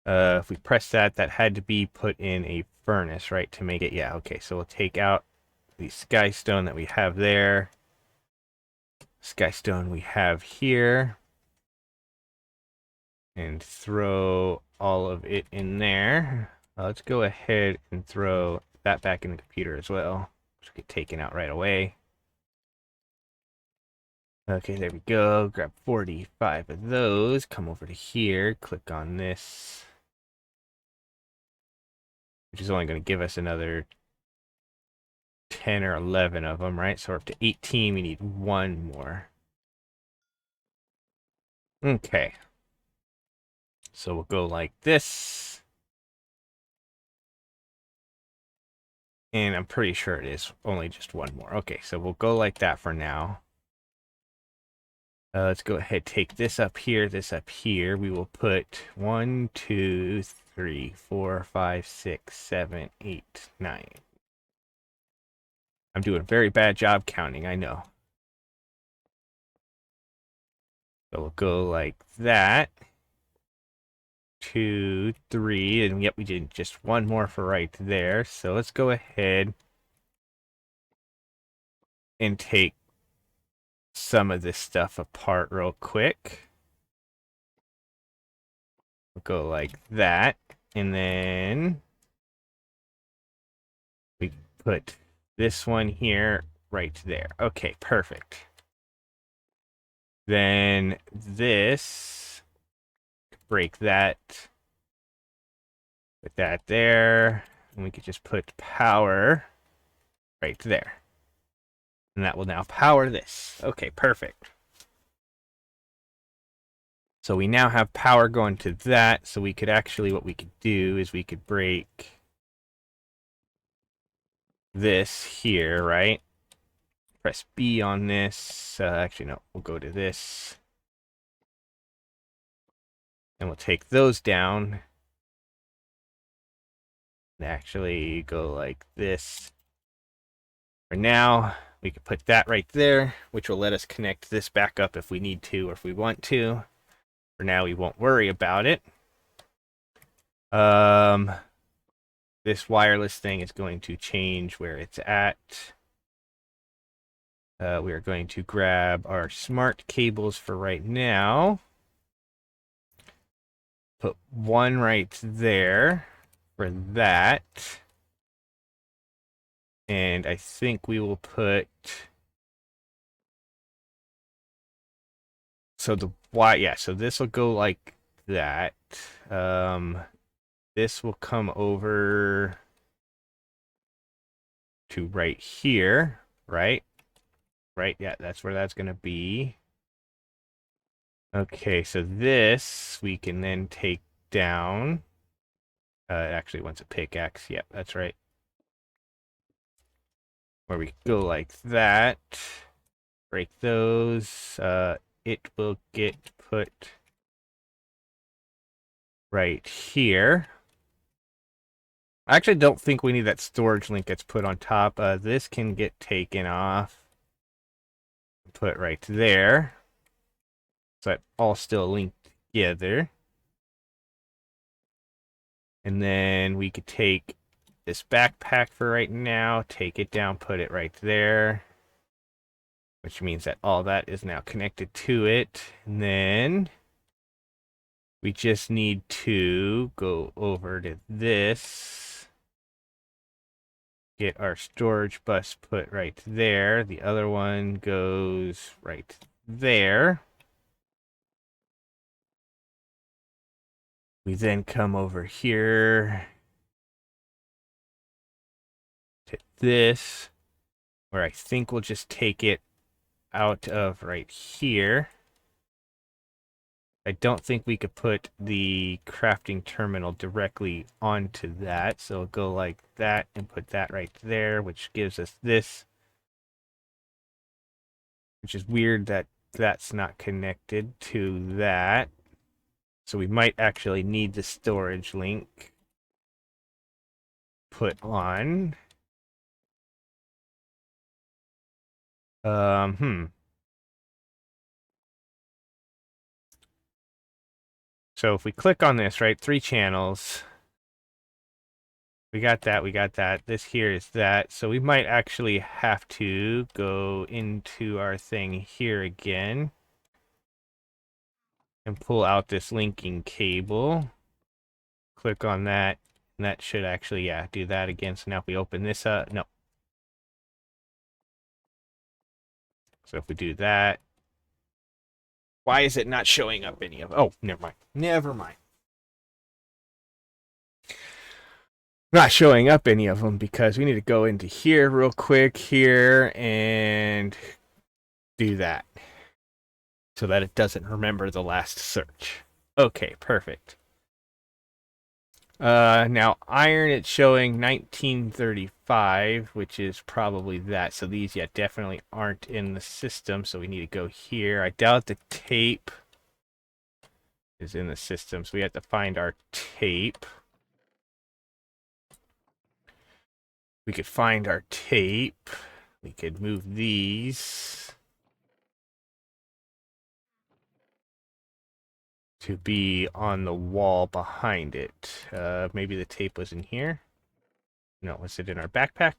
If we press that, that had to be put in a furnace, right, to make it. Yeah, okay, so we'll take out the sky stone that we have there. Sky stone we have here. And throw all of it in there. Let's go ahead and throw that back in the computer as well. Just get taken out right away. Okay, there we go. Grab 45 of those. Come over to here. Click on this. Which is only going to give us another 10 or 11 of them, right? So we're up to 18. We need 1 more. Okay. So we'll go like this. And I'm pretty sure it is only just 1 more. Okay, so we'll go like that for now. Let's go ahead, take this up here, this up here. We will put 1, 2, 3, 4, 5, 6, 7, 8, 9. I'm doing a very bad job counting, I know. So we'll go like that. 2, 3, and yep, we did just one more for right there. So let's go ahead and take some of this stuff apart real quick. We'll go like that, and then we put this one here right there. Okay, perfect. Then this, break that, put that there, and we could just put power right there. And that will now power this. Okay, perfect. So we now have power going to that, so we could actually, what we could do is we could break this here, right? Press B on this. Actually, no, we'll go to this. And we'll take those down. And actually go like this. For now, we can put that right there, which will let us connect this back up if we need to or if we want to. For now, we won't worry about it. This wireless thing is going to change where it's at. We are going to grab our smart cables for right now. Put one right there for that. And I think we will put... So the Y, yeah, so this will go like that. This will come over to right here, right? Right, yeah, that's where that's going to be. Okay, so this we can then take down. It actually wants a pickaxe. Yep, that's right. Where we go like that. Break those. It will get put right here. I actually don't think we need that storage link that's put on top. This can get taken off. Put right there. So that all still linked together. And then we could take this backpack for right now, take it down, put it right there. Which means that all that is now connected to it. And then we just need to go over to this. Get our storage bus put right there. The other one goes right there. We then come over here to this, where I think we'll just take it out of right here. I don't think we could put the crafting terminal directly onto that, so we'll go like that and put that right there, which gives us this. Which is weird that that's not connected to that. So we might actually need the storage link put on. So if we click on this, right, 3 channels. We got that, we got that. This here is that. So we might actually have to go into our thing here again. And pull out this linking cable. Click on that. And that should actually, yeah, do that again. So now if we open this up, no. So if we do that. Why is it not showing up any of... Oh, never mind. Never mind. Not showing up any of them because we need to go into here real quick here and do that so that it doesn't remember the last search. Okay, perfect. Now iron, it's showing 1935, which is probably that. So these, yeah, definitely aren't in the system. So we need to go here. I doubt the tape is in the system, so we have to find our tape. We could find our tape. We could move these to be on the wall behind it. Maybe the tape was in here. No, was it in our backpack?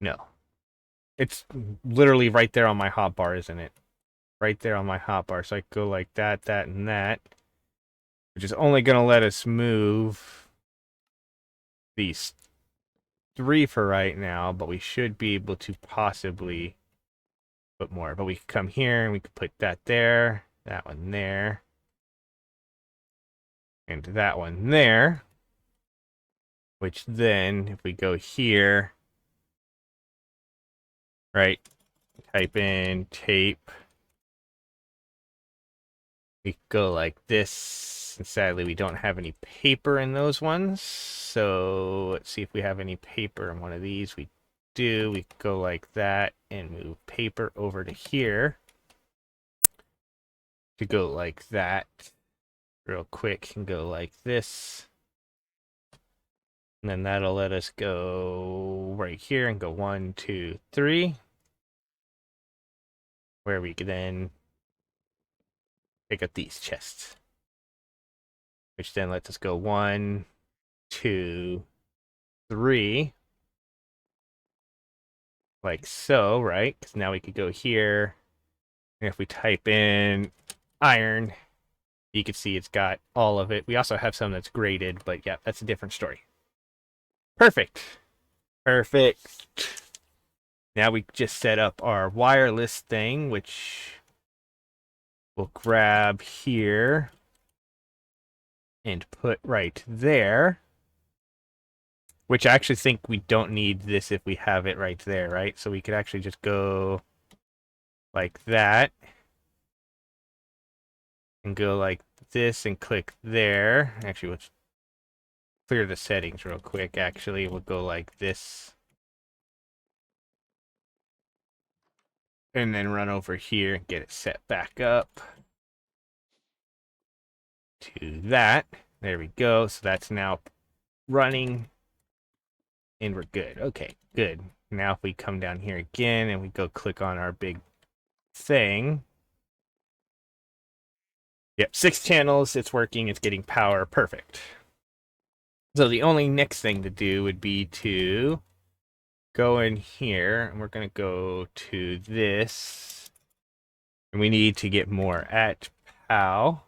No. It's literally right there on my hotbar, isn't it? Right there on my hotbar. So I go like that, that, and that. Which is only going to let us move these 3 for right now, but we should be able to possibly put more. But we could come here and we could put that there, that one there, and that one there. Which then, if we go here, right, type in tape, we go like this. And sadly, we don't have any paper in those ones. So let's see if we have any paper in one of these. We do. We go like that and move paper over to here. To go like that real quick and go like this. And then that'll let us go right here and go 1, 2, 3. Where we can then pick up these chests. Which then lets us go 1, 2, 3. Like so, right? Because now we could go here. And if we type in iron, you can see it's got all of it. We also have some that's graded, but yeah, that's a different story. Perfect. Perfect. Now we just set up our wireless thing, which we'll grab here and put right there. Which I actually think we don't need this if we have it right there, right? So we could actually just go like that. And go like this and click there. Actually, let's clear the settings real quick. Actually, we'll go like this. And then run over here and get it set back up to that. There we go. So that's now running. And we're good. Okay, good. Now if we come down here again and we go click on our big thing. Yep, 6 channels. It's working. It's getting power. Perfect. So the only next thing to do would be to go in here, and we're going to go to this. And we need to get more at POW.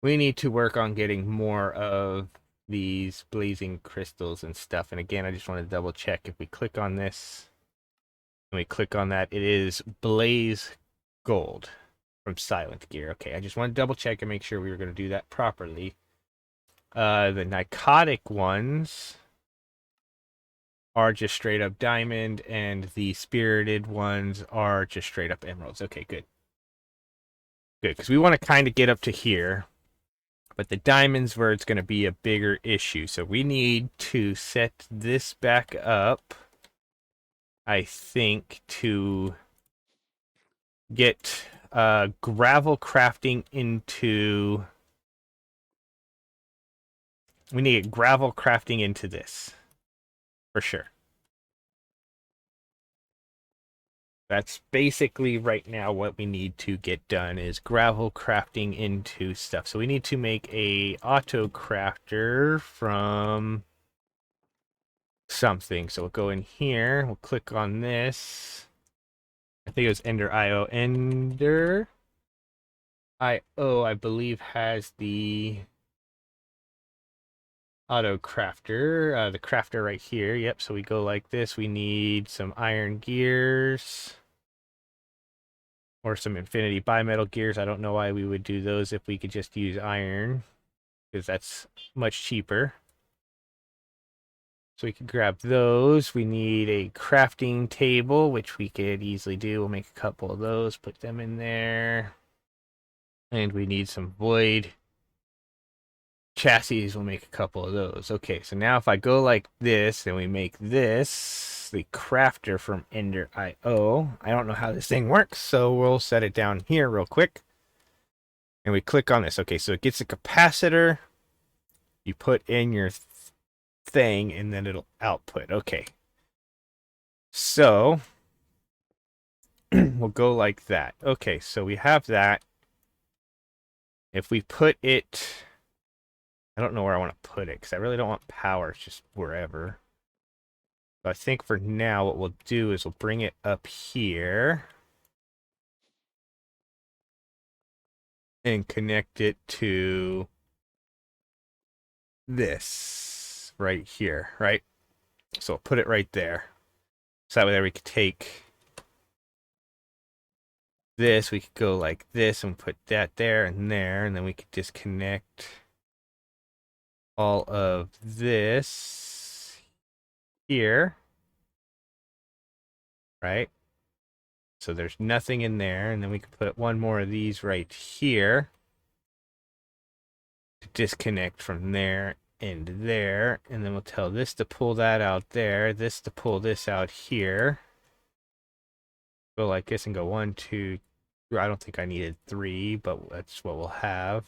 We need to work on getting more of these blazing crystals and stuff. And again, I just want to double check. If we click on this, and we click on that, it is Blaze Gold from Silent Gear. Okay, I just want to double check and make sure we were going to do that properly. The Narcotic ones are just straight up diamond, and the spirited ones are just straight up emeralds. Okay, good. Good, because we want to kind of get up to here, but the diamonds where it's going to be a bigger issue. So we need to set this back up, I think, to get gravel crafting into... We need to get gravel crafting into this. For sure. That's basically right now what we need to get done is gravel crafting into stuff. So we need to make a auto crafter from something. So we'll go in here. We'll click on this. I think it was Ender IO. Ender IO, I believe, has the auto crafter. The crafter right here. Yep. So we go like this. We need some iron gears. Or some infinity bimetal gears. I don't know why we would do those if we could just use iron. Because that's much cheaper. So we could grab those. We need a crafting table, which we could easily do. We'll make a couple of those. Put them in there. And we need some void chassis. We'll make a couple of those. Okay, so now if I go like this, and we make this the crafter from Ender IO. I don't know how this thing works, so we'll set it down here real quick. And we click on this. Okay, so it gets a capacitor. You put in your thing, and then it'll output. Okay. So, we'll go like that. Okay, so we have that. If we put it, I don't know where I want to put it because I really don't want power. It's just wherever. But I think for now, what we'll do is we'll bring it up here and connect it to this right here, right? So I'll put it right there. So that way there we could take this, we could go like this and put that there, and then we could disconnect all of this here, right? So there's nothing in there, and then we could put one more of these right here to disconnect from there and there, and then we'll tell this to pull that out there, this to pull this out here. Go like this and go 1, 2. I don't think I needed 3, but that's what we'll have.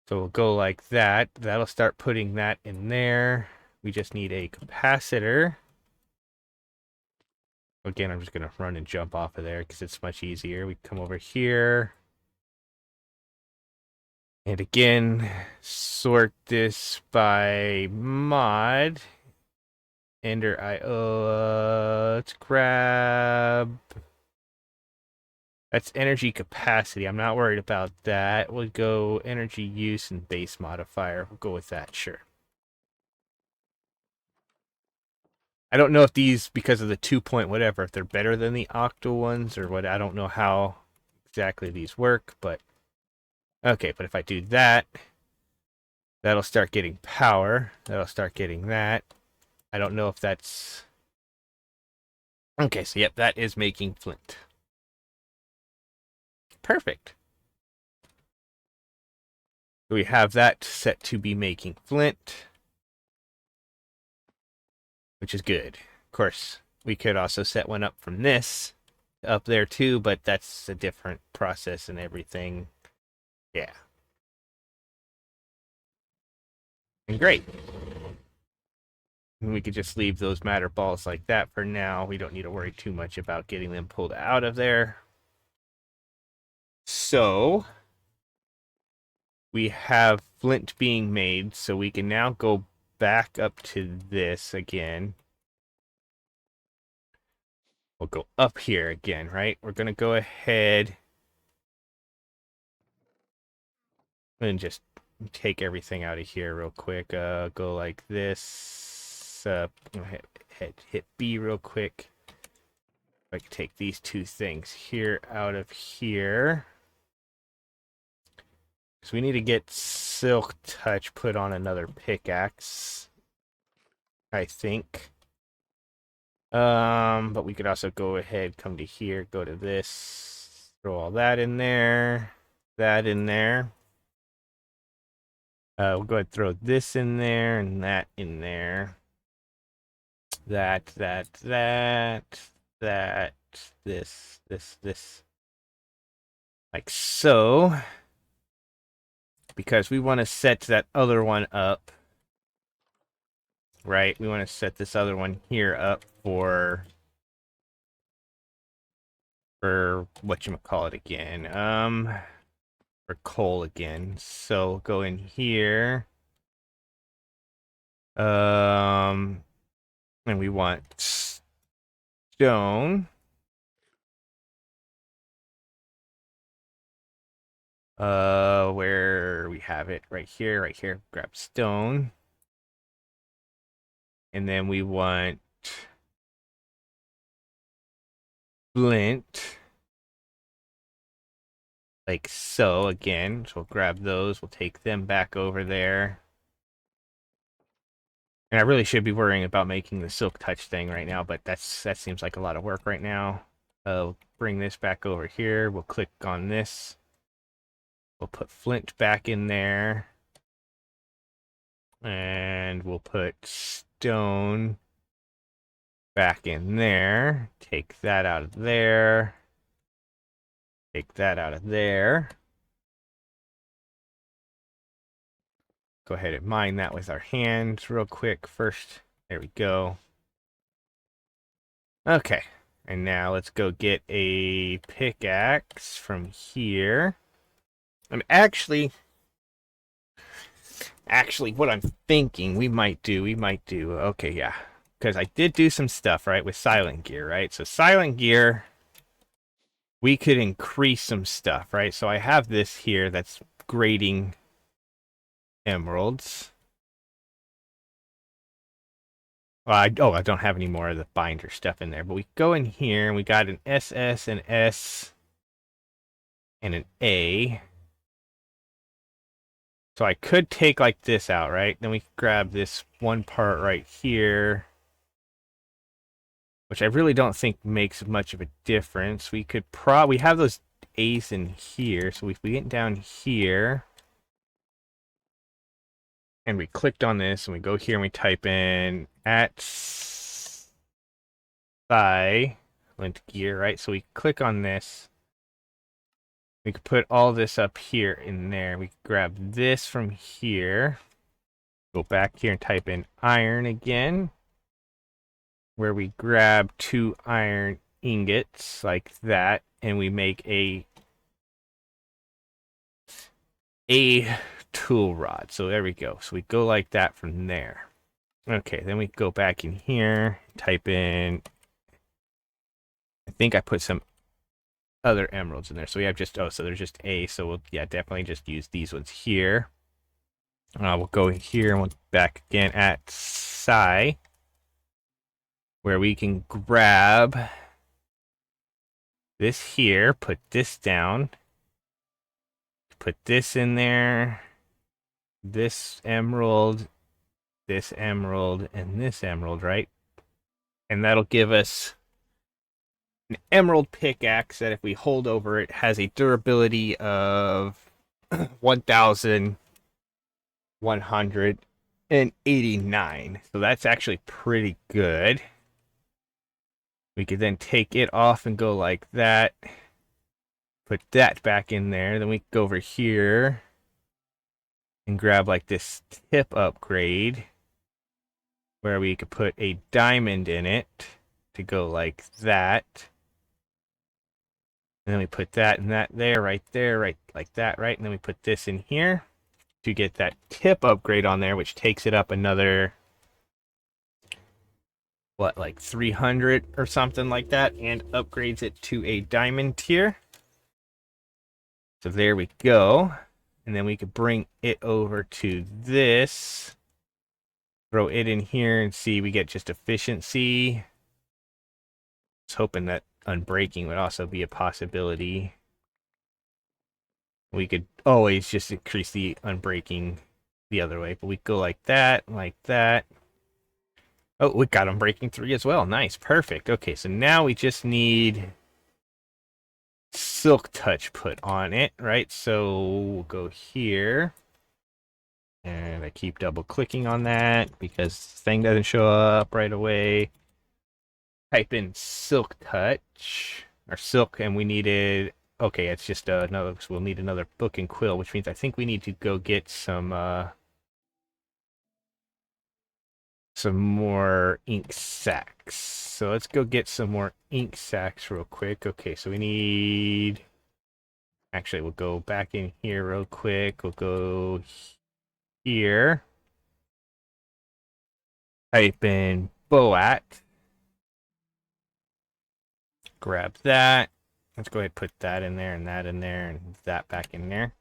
So we'll go like that. That'll start putting that in there. We just need a capacitor. Again, I'm just going to run and jump off of there because it's much easier. We come over here. And again, sort this by mod. Ender IO. Let's grab... That's energy capacity. I'm not worried about that. We'll go energy use and base modifier. We'll go with that, sure. I don't know if these, because of the 2 point whatever, if they're better than the octal ones or what. I don't know how exactly these work, but okay. But if I do that, that'll start getting power. That'll start getting that. I don't know if that's... Okay, so yep, that is making flint. Perfect. We have that set to be making flint, which is good. Of course, we could also set one up from this up there too, but that's a different process and everything. Yeah. And great. And we could just leave those matter balls like that for now. We don't need to worry too much about getting them pulled out of there. So we have flint being made, so we can now go back up to this again. We'll go up here again, right? We're going to go ahead and just take everything out of here real quick. Go like this. Hit B real quick. I can take these two things here out of here. So we need to get Silk Touch put on another pickaxe, I think. But we could also go ahead, come to here, go to this, throw all that in there, that in there. We'll go ahead and throw this in there and that in there. That, this. Like so. Because we want to set that other one up. Right? We want to set this other one here up for whatchamacallit again. For coal again. So go in here. And we want stone. Where we have it right here, grab stone. And then we want flint. Like so again. So we'll grab those, we'll take them back over there. And I really should be worrying about making the silk touch thing right now, but that seems like a lot of work right now. Bring this back over here. We'll click on this. We'll put flint back in there. And we'll put stone back in there. Take that out of there. Take that out of there. Go ahead and mine that with our hands real quick first. There we go. Okay. And now let's go get a pickaxe from here. I'm actually, what I'm thinking we might do. Okay, yeah, because I did do some stuff right with Silent Gear, right? So Silent Gear, we could increase some stuff, right? So I have this here that's grading emeralds. Well, I don't have any more of the binder stuff in there, but we go in here and we got an SS, an S, and an A. So I could take like this out, right? Then we grab this one part right here, which I really don't think makes much of a difference. We could we have those A's in here, so if we get down here and we clicked on this and we go here and we type in at silent gear, right? So we click on this. We could put all this up here in there. We could grab this from here. Go back here and type in iron again, where we grab 2 iron ingots like that, and we make a tool rod. So there we go. So we go like that from there. Okay, then we go back in here, type in, I think I put some other emeralds in there. So we have just, oh, so there's just A. So we'll, yeah, definitely just use these ones here. We'll go here and we'll back again at psi, where we can grab this here, put this down, put this in there, this emerald, and this emerald, right? And that'll give us an emerald pickaxe that if we hold over it has a durability of 1,189. So that's actually pretty good. We could then take it off and go like that. Put that back in there. Then we go over here and grab like this tip upgrade where we could put a diamond in it to go like that. And then we put that and that there, right like that, right? And then we put this in here to get that tip upgrade on there, which takes it up another, what, like 300 or something like that, and upgrades it to a diamond tier. So there we go. And then we could bring it over to this, throw it in here, and see we get just efficiency. I was hoping that unbreaking would also be a possibility. We could always just increase the unbreaking the other way, but we go like that, like that. Oh, we got unbreaking 3 as well. Nice, perfect. Okay, so now we just need silk touch put on it, right? So we'll go here. And I keep double clicking on that because the thing doesn't show up right away. Type in silk touch or silk, and we needed, okay, it's just another, so we'll need another book and quill, which means I think we need to go get some more ink sacks. So let's go get some more ink sacks real quick. Okay, so we need, actually we'll go back in here real quick. We'll go here. Type in Boat. Grab that. Let's go ahead and put that in there and that in there and that back in there.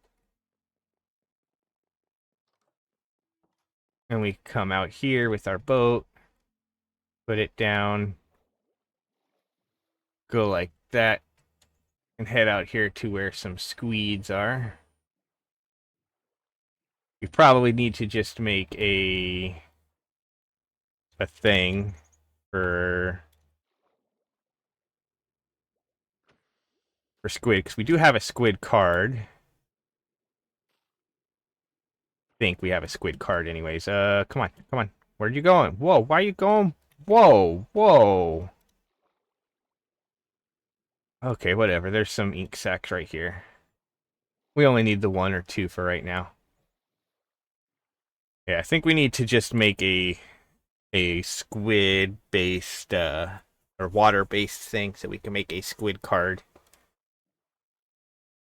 And we come out here with our boat, put it down, go like that, and head out here to where some squeeds are. We probably need to just make a thing for squid, because we do have a squid card. I think we have a squid card anyways. Come on, come on. Where are you going? Whoa, why are you going? Whoa, whoa. Okay, whatever. There's some ink sacks right here. We only need the 1 or 2 for right now. Yeah, I think we need to just make a squid based or water based thing so we can make a squid card.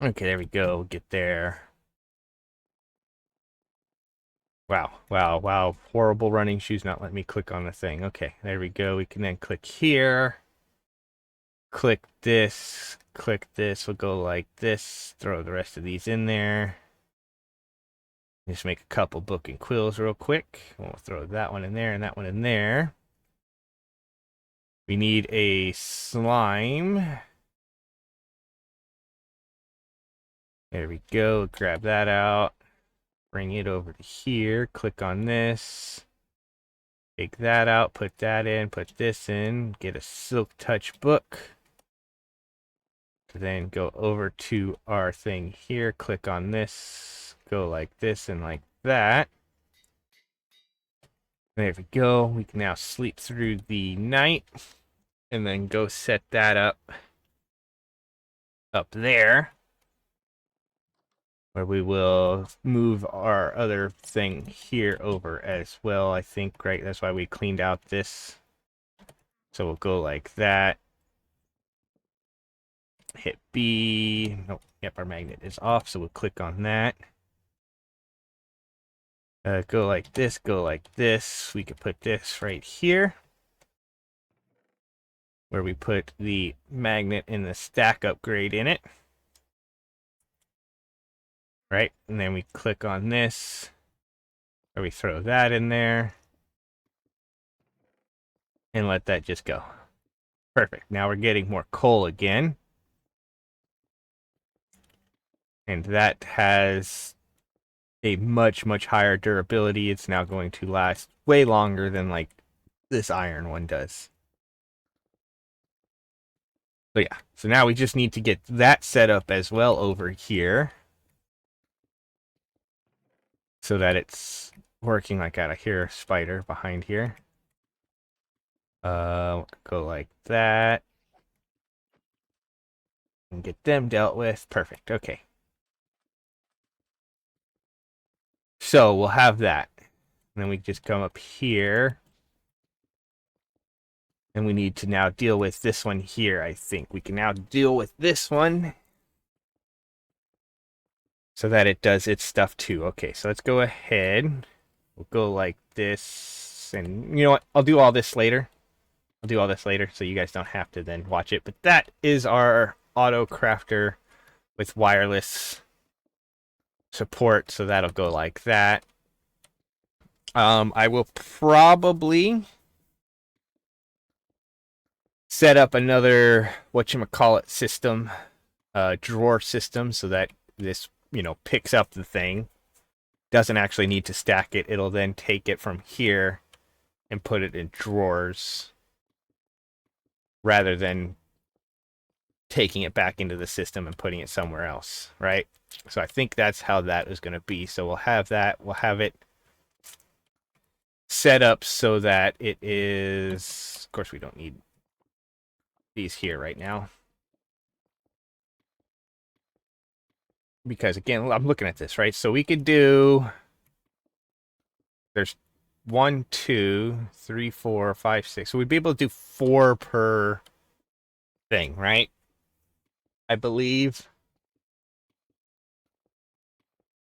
Okay, there we go. Get there. Wow, wow, wow. Horrible running shoes not letting me click on the thing. Okay, there we go. We can then click here. Click this. Click this. We'll go like this. Throw the rest of these in there. Just make a couple book and quills real quick. We'll throw that one in there and that one in there. We need a slime. There we go. Grab that out. Bring it over to here. Click on this. Take that out. Put that in. Put this in. Get a Silk Touch book. Then go over to our thing here. Click on this. Go like this and like that. There we go. We can now sleep through the night. And then go set that up there. Where we will move our other thing here over as well, I think, right? That's why we cleaned out this. So we'll go like that. Hit B. Nope, yep, our magnet is off, so we'll click on that. Go like this, go like this. We could put this right here. Where we put the magnet and the stack upgrade in it. Right? And then we click on this. Or we throw that in there. And let that just go. Perfect. Now we're getting more coal again. And that has a much, much higher durability. It's now going to last way longer than like this iron one does. So yeah, so now we just need to get that set up as well over here. So that it's working like that. I hear a spider behind here. Go like that. And get them dealt with. Perfect. Okay. So we'll have that. And then we just come up here. And we need to now deal with this one here, I think. We can now deal with this one. So that it does its stuff too. Okay, so let's go ahead. We'll go like this. And you know what? I'll do all this later. I'll do all this later so you guys don't have to then watch it. But that is our auto crafter with wireless support. So that'll go like that. I will probably set up another whatchamacallit system, drawer system, so that this, picks up the thing. Doesn't actually need to stack it. It'll then take it from here and put it in drawers rather than taking it back into the system and putting it somewhere else, right? So I think that's how that is going to be. So we'll have that. We'll have it set up so that it is... Of course, we don't need these here right now. Because, again, I'm looking at this, right? So we could do... There's 1, 2, 3, 4, 5, 6. So we'd be able to do 4 per thing, right? I believe.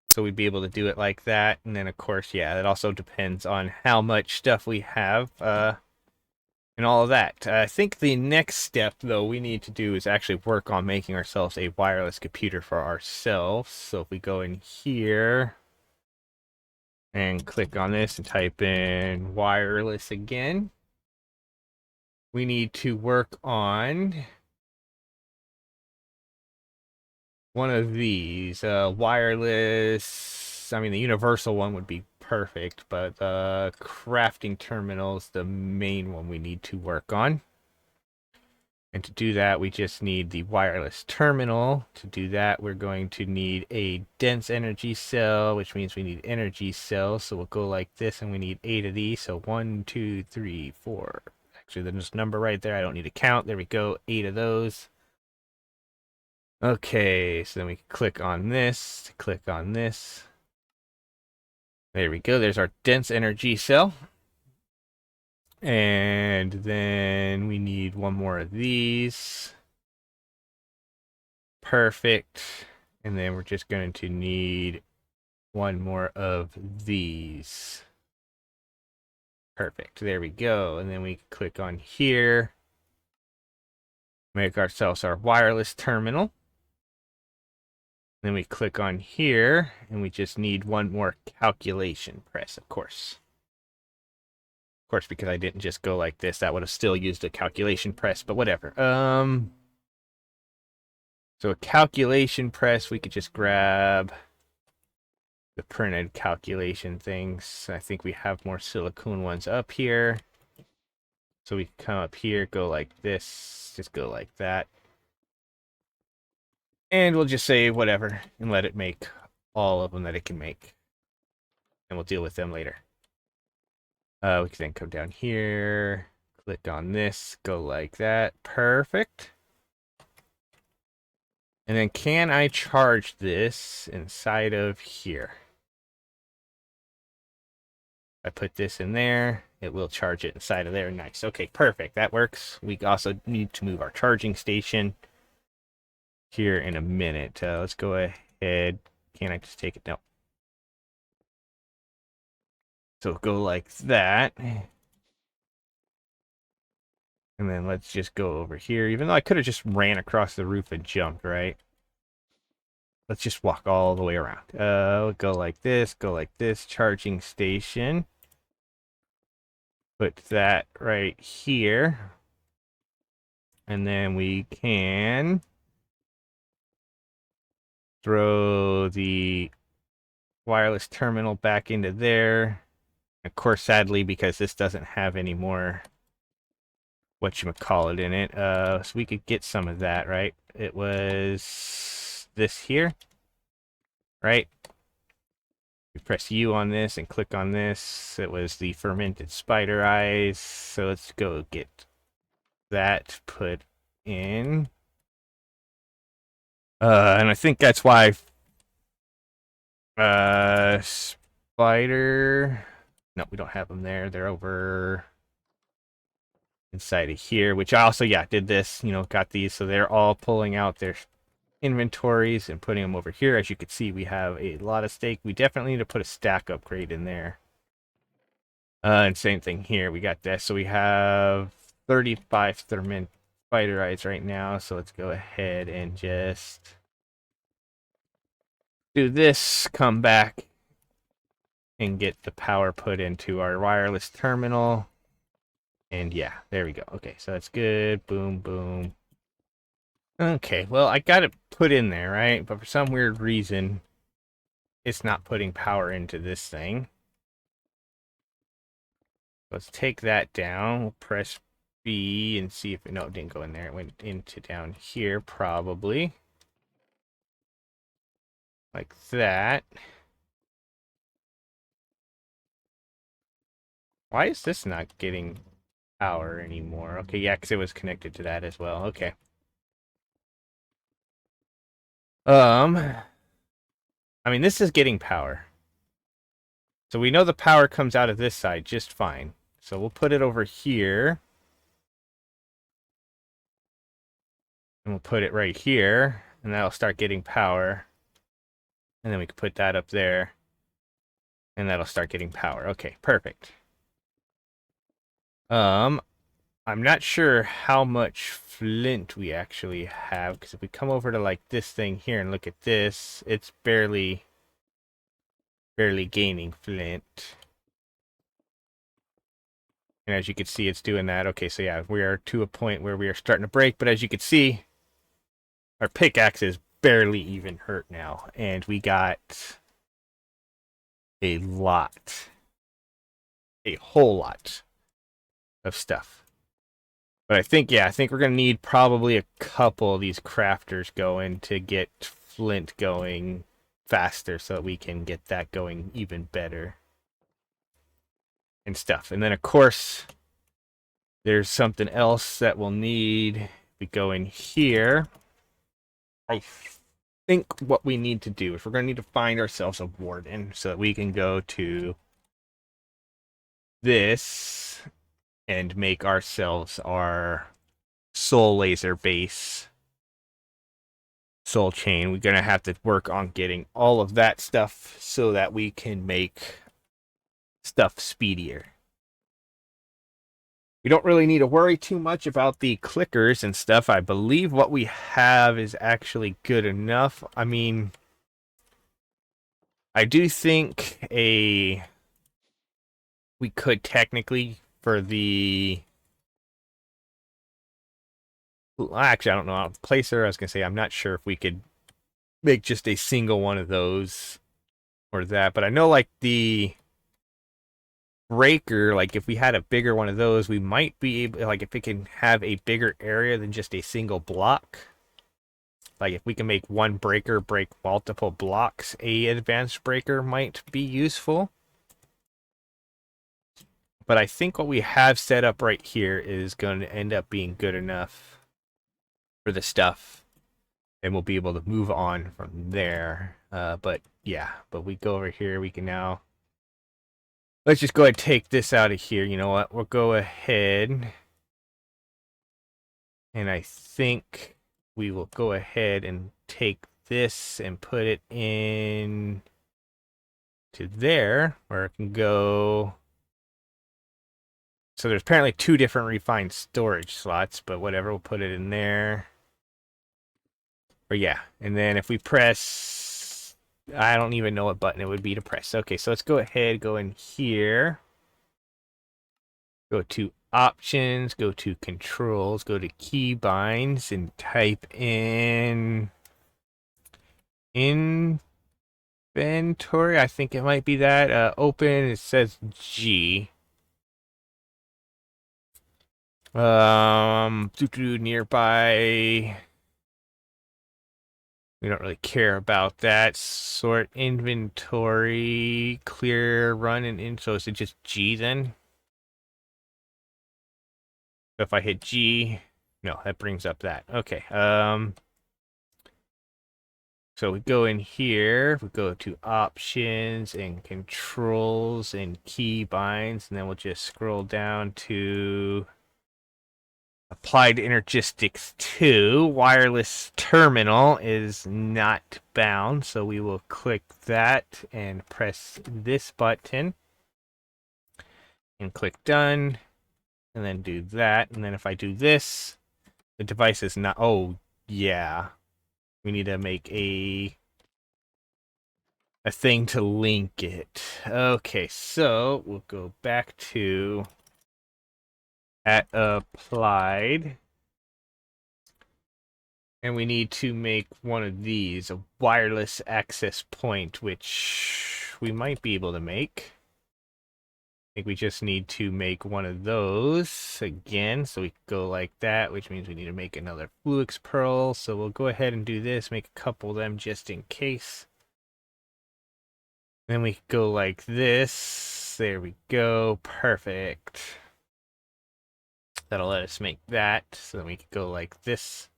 So we'd be able to do it like that. And then, of course, yeah, it also depends on how much stuff we have and all of that. I think the next step, though, we need to do is actually work on making ourselves a wireless computer for ourselves. So if we go in here and click on this and type in wireless again, we need to work on one of these. Wireless, I mean, the universal one would be perfect, but crafting terminal is the main one we need to work on. And to do that, we just need the wireless terminal. To do that, we're going to need a dense energy cell, which means we need energy cells. So we'll go like this, and we need 8 of these. So 1, 2, 3, 4. Actually, there's a number right there. I don't need to count. There we go. 8 of those. Okay, so then we click on this, click on this. There we go. There's our dense energy cell. And then we need one more of these. Perfect. And then we're just going to need one more of these. Perfect. There we go. And then we click on here. Make ourselves our wireless terminal. Then we click on here, and we just need one more calculation press, of course. Of course, because I didn't just go like this, that would have still used a calculation press, but whatever. So a calculation press, we could just grab the printed calculation things. I think we have more silicone ones up here. So we can come up here, go like this, just go like that. And we'll just say whatever and let it make all of them that it can make. And we'll deal with them later. We can then come down here, click on this, go like that. Perfect. And then can I charge this inside of here? I put this in there, it will charge it inside of there. Nice. Okay, perfect. That works. We also need to move our charging station here in a minute. Let's go ahead. Can I just take it? No. So go like that. And then let's just go over here. Even though I could have just ran across the roof and jumped, right? Let's just walk all the way around. Go like this, charging station. Put that right here. And then we can throw the wireless terminal back into there. Of course, sadly, because this doesn't have any more whatchamacallit in it, so we could get some of that, right? It was this here, right? We press U on this and click on this. It was the fermented spider eyes. So let's go get that put in. And I think that's why spider. No, we don't have them there. They're over inside of here, which I also, yeah, did this, got these. So they're all pulling out their inventories and putting them over here. As you can see, we have a lot of steak. We definitely need to put a stack upgrade in there. And same thing here. We got this. So we have 35 thermint spider eyes right now. So let's go ahead and just do this. Come back and get the power put into our wireless terminal. And yeah, there we go. Okay, so that's good. Boom, boom. Okay, well, I got it put in there, right? But for some weird reason, it's not putting power into this thing. Let's take that down. We'll press B and see if no, it didn't go in there. It went into down here, probably. Like that. Why is this not getting power anymore? Okay, yeah, because it was connected to that as well. Okay. I mean, this is getting power. So we know the power comes out of this side just fine. So we'll put it over here. And we'll put it right here. And that'll start getting power. And then we can put that up there. And that'll start getting power. Okay, perfect. I'm not sure how much flint we actually have, because if we come over to like this thing here and look at this, it's barely gaining flint. And as you can see, it's doing that. Okay, so yeah, we are to a point where we are starting to break, but as you can see, our pickaxe is barely even hurt now. And we got a whole lot of stuff. But I think we're going to need probably a couple of these crafters going to get flint going faster so that we can get that going even better. And stuff. And then, of course, there's something else that we'll need. We go in here. I think what we need to do is we're going to need to find ourselves a warden so that we can go to this and make ourselves our soul laser base soul chain. We're going to have to work on getting all of that stuff so that we can make stuff speedier. We don't really need to worry too much about the clickers and stuff. I believe what we have is actually good enough. I mean, I do think we could technically for the actually I don't know placer. I was gonna say I'm not sure if we could make just a single one of those or that, but I know like the breaker, like if we had a bigger one of those, we might be able, like if it can have a bigger area than just a single block. Like if we can make one breaker break multiple blocks, a advanced breaker might be useful. But I think what we have set up right here is going to end up being good enough for the stuff. And we'll be able to move on from there. But yeah, but we go over here, we can now... Let's just go ahead and take this out of here. You know what? We'll go ahead. And I think we will go ahead and take this and put it in to there, where it can go. So there's apparently 2 different refined storage slots, but whatever, we'll put it in there. Or yeah, and then if we press, I don't even know what button it would be to press. Okay, so let's go ahead, go in here. Go to options, go to controls, go to keybinds, and type in inventory. I think it might be that. Open, it says G. Nearby. We don't really care about that. Sort inventory, clear, run, and in. So is it just G then? So if I hit G, no, that brings up that. Okay. So we go in here, we go to options and controls and keybinds, and then we'll just scroll down to applied energistics 2. Wireless terminal is not bound, so we will click that and press this button and click done, and then do that. And then if I do this, the device is not, oh yeah, we need to make a thing to link it. Okay, so we'll go back to at applied. And we need to make one of these, a wireless access point, which we might be able to make. I think we just need to make one of those again. So we go like that, which means we need to make another Fluix Pearl. So we'll go ahead and do this, make a couple of them just in case. Then we go like this. There we go. Perfect. That'll let us make that. So then we can go like this.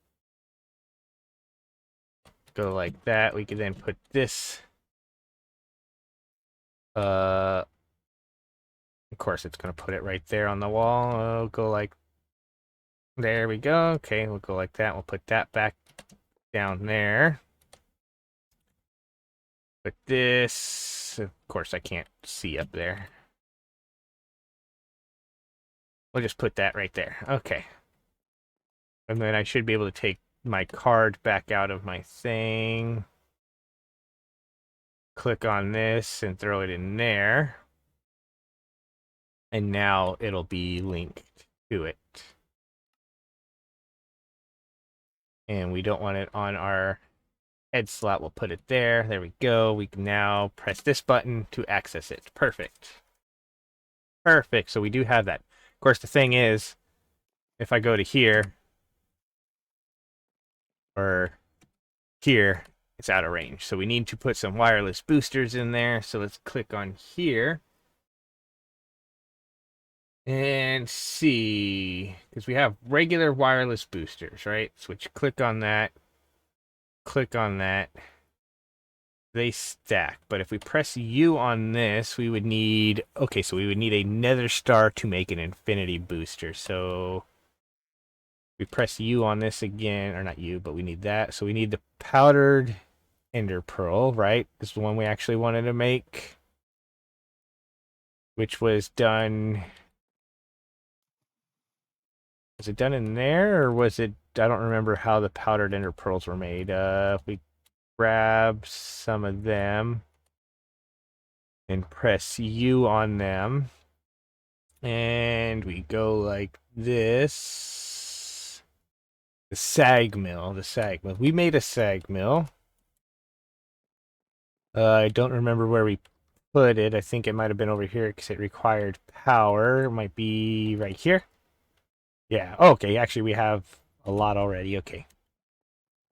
Go like that. We can then put this. Of course, it's going to put it right there on the wall. We'll go like, there we go. Okay, we'll go like that. We'll put that back down there. Put this. Of course, I can't see up there. We'll just put that right there. Okay. And then I should be able to take my card back out of my thing. Click on this and throw it in there. And now it'll be linked to it. And we don't want it on our head slot. We'll put it there. There we go. We can now press this button to access it. Perfect. Perfect. So we do have that. Of course, the thing is, if I go to here, or here, it's out of range. So we need to put some wireless boosters in there. So let's click on here. And see, because we have regular wireless boosters, right? So click on that. Click on that. They stack. But if we press U on this, we would need... Okay, so we would need a nether star to make an infinity booster. So We press U on this again, or not U, but we need that. So we need the powdered ender pearl, right? This is the one we actually wanted to make, which was done. Was it done in there, or was it? I don't remember how the powdered ender pearls were made. If we grab some of them and press U on them, and we go like this. The sag mill. We made a sag mill. I don't remember where we put it. I think it might have been over here because it required power. It might be right here. Yeah. Okay. Actually, we have a lot already. Okay.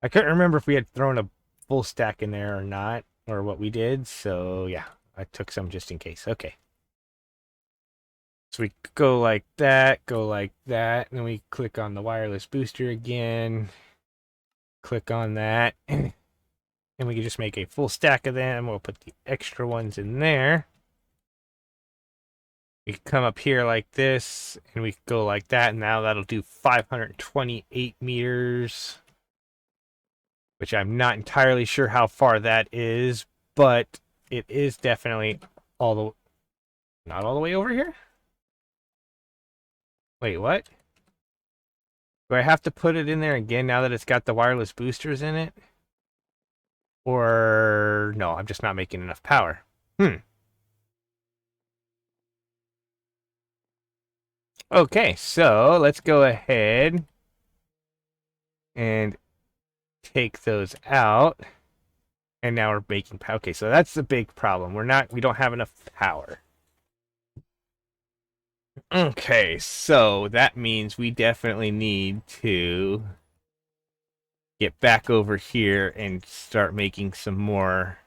I couldn't remember if we had thrown a full stack in there or not, or what we did. So yeah, I took some just in case. Okay. So we go like that, and then we click on the wireless booster again. Click on that. And we can just make a full stack of them. We'll put the extra ones in there. We can come up here like this, and we can go like that, and now that'll do 528 meters, which I'm not entirely sure how far that is, but it is definitely not all the way over here? Wait, what? Do I have to put it in there again now that it's got the wireless boosters in it? Or no, I'm just not making enough power. Okay, so let's go ahead and take those out. And now we're making power. Okay, so that's the big problem. We don't have enough power. Okay, so that means we definitely need to get back over here and start making some more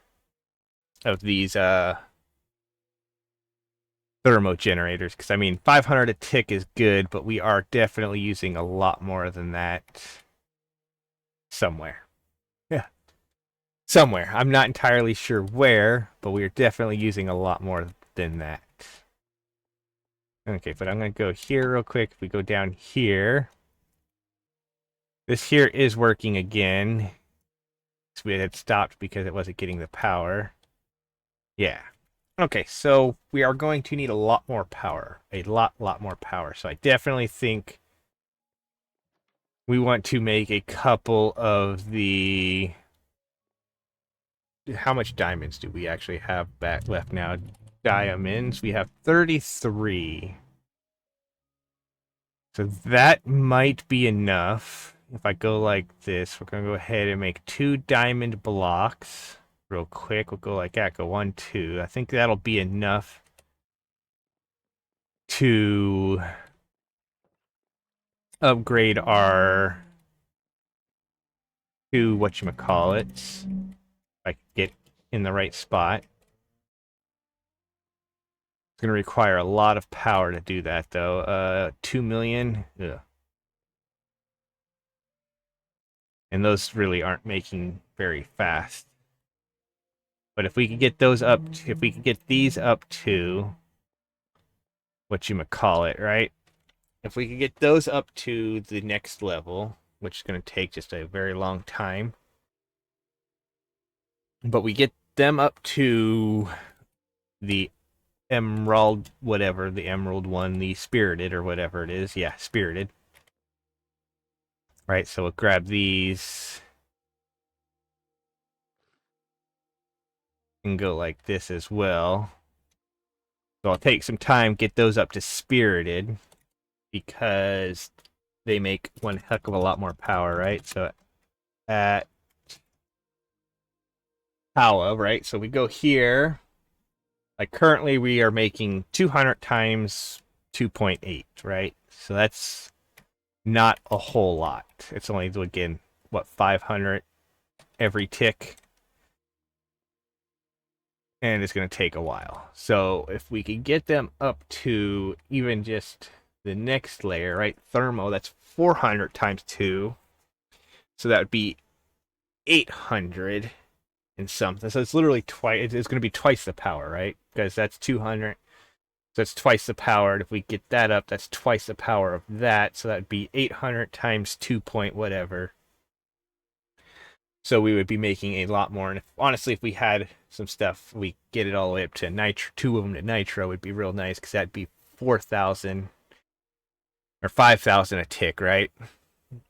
of these thermo generators, because I mean 500 a tick is good, but we are definitely using a lot more than that somewhere. Yeah. Somewhere. I'm not entirely sure where, but we are definitely using a lot more than that. Okay, but I'm going to go here real quick. If we go down here, this here is working again. So we had stopped because it wasn't getting the power. Yeah. Okay, so we are going to need a lot more power. A lot more power. So I definitely think we want to make a couple of the... How much diamonds do we actually have back left now? Diamonds. We have 33. So that might be enough. If I go like this, we're going to go ahead and make 2 diamond blocks real quick. We'll go like that. Go 1, 2. I think that'll be enough to upgrade our to whatchamacallit. If I can get in the right spot. It's going to require a lot of power to do that, though. 2 million. Ugh. And those really aren't making very fast. But if we could get those up, if we could get these up to whatchamacallit, right? If we could get those up to the next level, which is going to take just a very long time, but we get them up to the emerald, whatever, the emerald one, the spirited or whatever it is. Yeah, spirited. Right, so we'll grab these and go like this as well. So I'll take some time, get those up to spirited, because they make one heck of a lot more power, right? So at Power, right? So we go here. Like currently we are making 200 times 2.8, right? So that's not a whole lot. It's only, again, what, 500 every tick? And it's going to take a while. So if we can get them up to even just the next layer, right? Thermo, that's 400 times 2. So that would be 800 and something. So it's literally twice. It's going to be twice the power, right? Because that's 200. that's twice the power. And if we get that up, that's twice the power of that. So that'd be 800 times 2 point whatever. So we would be making a lot more. And honestly, if we had some stuff, we get it all the way up to nitro, two of them to nitro would be real nice because that'd be 4,000 or 5,000 a tick, right? And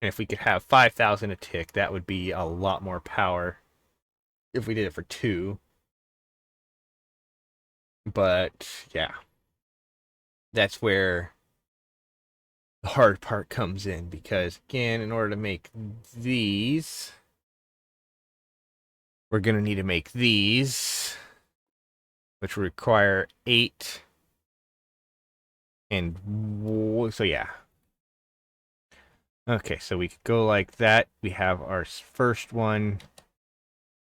if we could have 5,000 a tick, that would be a lot more power if we did it for two. But yeah, that's where the hard part comes in because, again, in order to make these, we're going to need to make these, which require 8. And so, yeah. Okay, so we could go like that. We have our first one.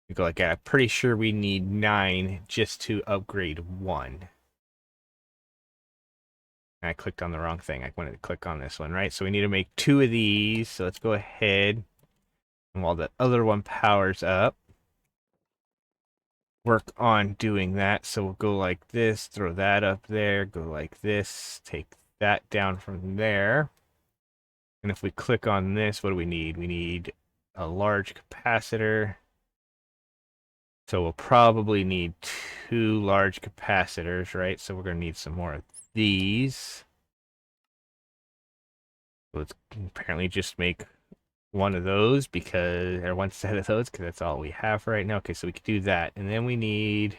We go like that. I'm pretty sure we need 9 just to upgrade 1. I clicked on the wrong thing. I wanted to click on this one, right? So we need to make 2 of these. So let's go ahead. And while the other one powers up, work on doing that. So we'll go like this, throw that up there, go like this, take that down from there. And if we click on this, what do we need? We need a large capacitor. So we'll probably need 2 large capacitors, right? So we're going to need some more of these. Let's apparently just make one of those because, or one set of those because that's all we have right now. Okay, so we could do that. And then we need,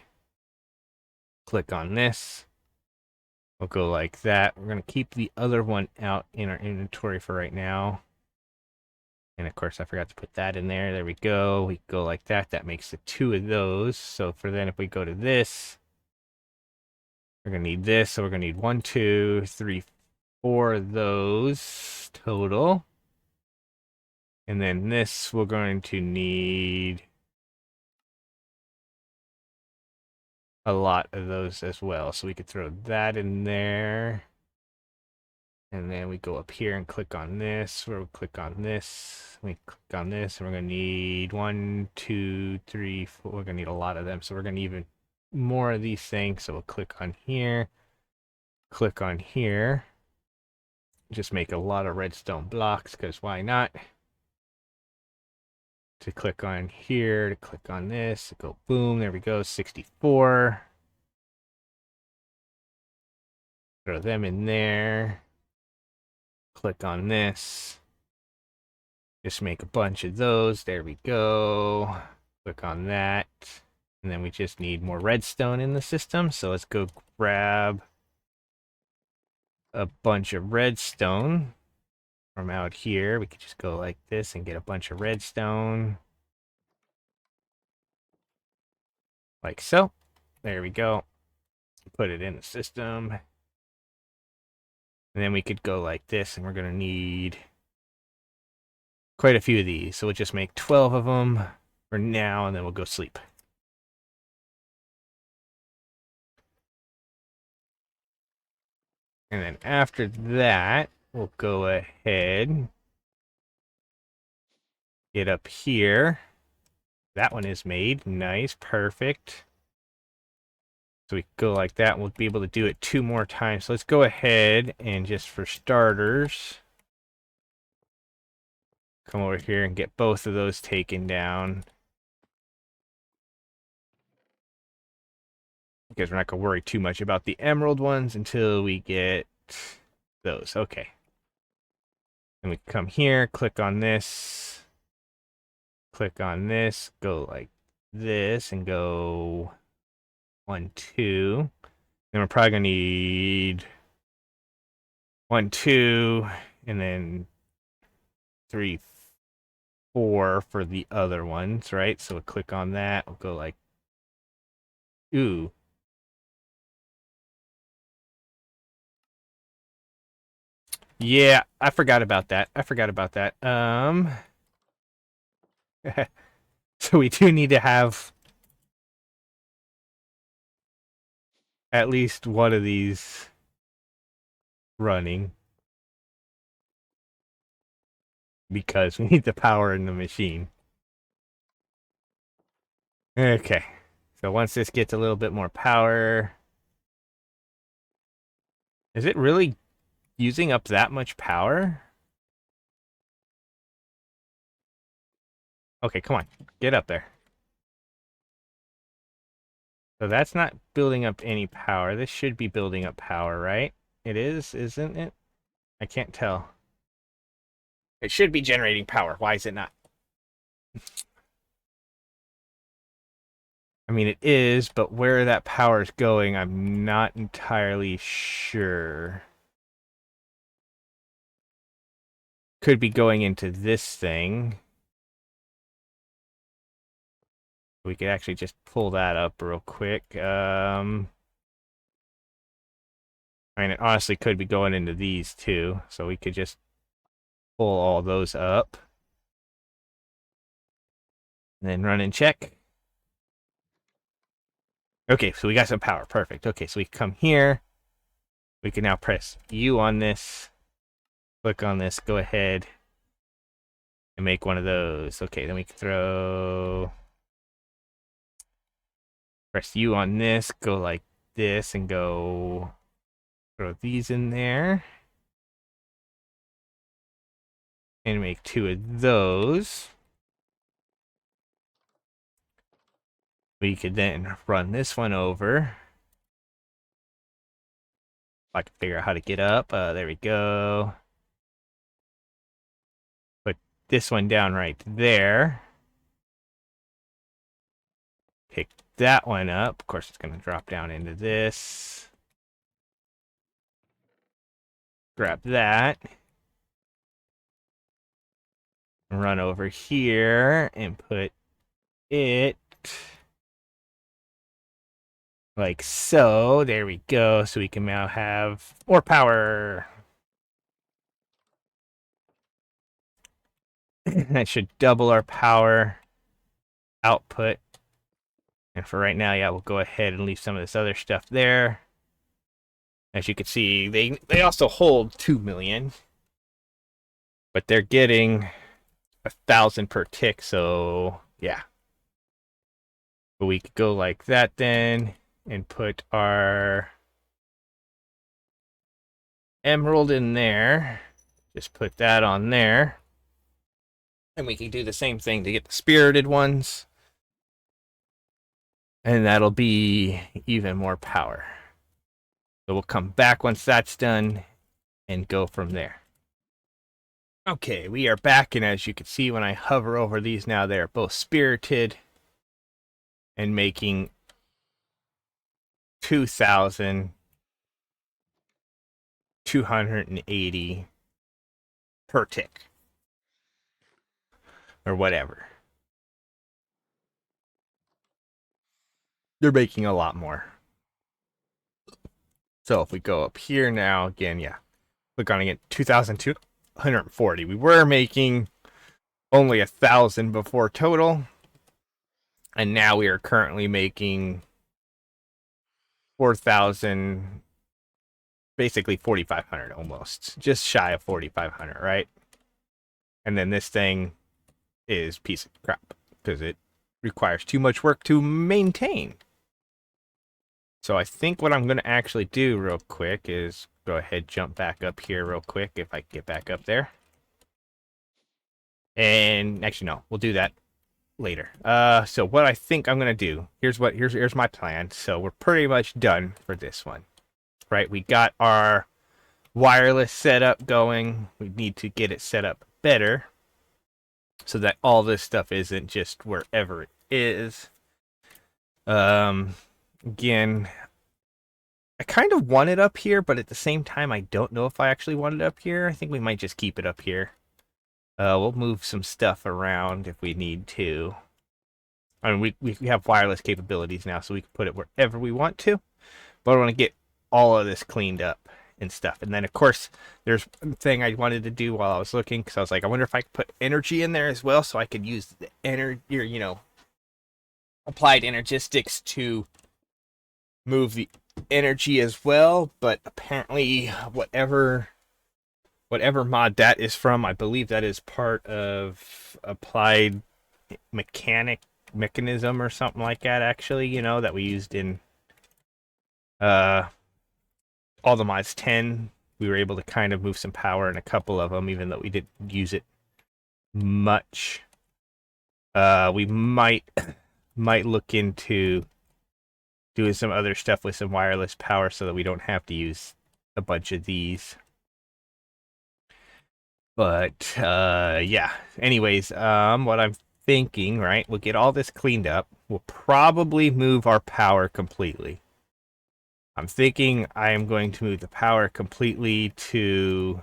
click on this. We'll go like that. We're going to keep the other one out in our inventory for right now. And of course, I forgot to put that in there. There we go. We go like that. That makes the 2 of those. So for then, if we go to this, we're going to need this. So we're going to need 1, 2, 3, 4 of those total. And then this, we're going to need a lot of those as well. So we could throw that in there. And then we go up here and click on this. Where we click on this. We click on this, and we're going to need 1, 2, 3, 4. We're going to need a lot of them. So we're going to need even more of these things. So we'll click on here. Click on here. Just make a lot of redstone blocks, because why not? To click on here, to click on this, to go boom, there we go, 64. Throw them in there. Click on this. Just make a bunch of those. There we go. Click on that. And then we just need more redstone in the system. So let's go grab a bunch of redstone from out here. We could just go like this and get a bunch of redstone. Like so. There we go. Put it in the system. And then we could go like this, and we're going to need quite a few of these. So we'll just make 12 of them for now, and then we'll go sleep. And then after that, we'll go ahead, get up here. That one is made. Nice, perfect. So we go like that, and we'll be able to do it 2 more times. So let's go ahead and just for starters, come over here and get both of those taken down. Because we're not going to worry too much about the emerald ones until we get those. Okay. And we come here, click on this, go like this, and go 1, 2. Then we're probably going to need 1, 2, and then 3, 4 for the other ones, right? So we'll click on that. We'll go like, ooh. Yeah, I forgot about that. So we do need to have at least one of these running because we need the power in the machine. Okay. So once this gets a little bit more power, Is it really using up that much power? Okay, come on. Get up there. So that's not building up any power. This should be building up power, right? It is, isn't it? I can't tell. It should be generating power. Why is it not? I mean, it is, but where that power is going, I'm not entirely sure. Could be going into this thing. We could actually just pull that up real quick. I mean, it honestly could be going into these too, so we could just pull all those up. And then run and check. Okay, so we got some power. Perfect. Okay, so we come here. We can now press U on this. Click on this. Go ahead and make one of those. Okay, then we can throw... Press U on this. Go like this and go... Throw these in there. And make two of those. We could then run this one over. If I can figure out how to get up. There we go. Put this one down right there. Pick that one up. Of course, it's going to drop down into this. Grab that. Run over here and put it like so. There we go. So we can now have more power. That should double our power output. And for right now, yeah, we'll go ahead and leave some of this other stuff there. As you can see, they also hold 2 million. But they're getting 1,000 per tick, so yeah. But we could go like that then and put our emerald in there. Just put that on there. And we can do the same thing to get the spirited ones. And that'll be even more power. So we'll come back once that's done and go from there. Okay, we are back, and as you can see when I hover over these now, they're both spirited and making 2,280 per tick. Or whatever. They're making a lot more. So if we go up here now, again, yeah. Click on it, 2,240. We were making only 1,000 before total. And now we are currently making 4,000, basically 4,500 almost. Just shy of 4,500, right? And then this thing is piece of crap because it requires too much work to maintain. So I think what I'm going to actually do real quick is go ahead, jump back up here real quick if I can get back up there. And actually, no, we'll do that later. So what I think I'm going to do, here's my plan. So we're pretty much done for this one, right? We got our wireless setup going. We need to get it set up better so that all this stuff isn't just wherever it is. Again, I kind of want it up here, but at the same time, I don't know if I actually want it up here. I think we might just keep it up here. We'll move some stuff around if we need to. I mean, we have wireless capabilities now, so we can put it wherever we want to. But I want to get all of this cleaned up and stuff. And then, of course, there's one thing I wanted to do while I was looking, because I was like, I wonder if I could put energy in there as well, so I could use the applied energistics to move the energy as well. But apparently, whatever mod that is from, I believe that is part of applied mechanism or something like that, actually, that we used in all the mods 10, we were able to kind of move some power in a couple of them, even though we didn't use it much. We might look into doing some other stuff with some wireless power so that we don't have to use a bunch of these. But yeah. Anyways, what I'm thinking, right? We'll get all this cleaned up. We'll probably move our power completely. I'm thinking I am going to move the power completely to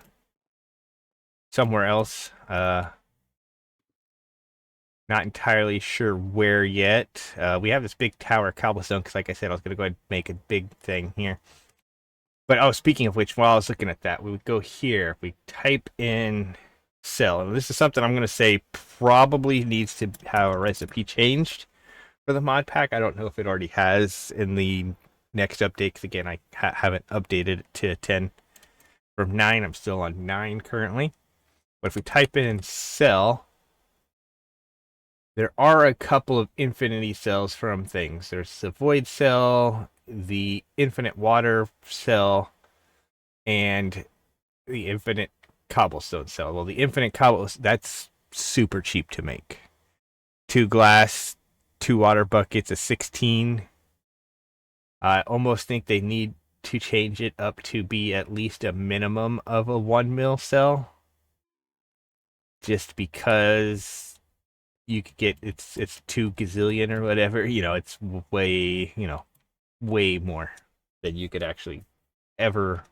somewhere else. Not entirely sure where yet. We have this big tower cobblestone because, like I said, I was going to go ahead and make a big thing here. But oh, speaking of which, while I was looking at that, we would go here. We type in cell, and this is something I'm going to say probably needs to have a recipe changed for the mod pack. I don't know if it already has in the next update. Because again, I haven't updated it to 10 from 9. I'm still on 9 currently. But if we type in cell, there are a couple of infinity cells from things. There's the void cell, the infinite water cell, and the infinite cobblestone cell. Well, the infinite cobblestone, that's super cheap to make. 2 glass, 2 water buckets, a 16. I almost think they need to change it up to be at least a minimum of a 1 mil cell. Just because you could get it's 2 gazillion or whatever, it's way more than you could actually ever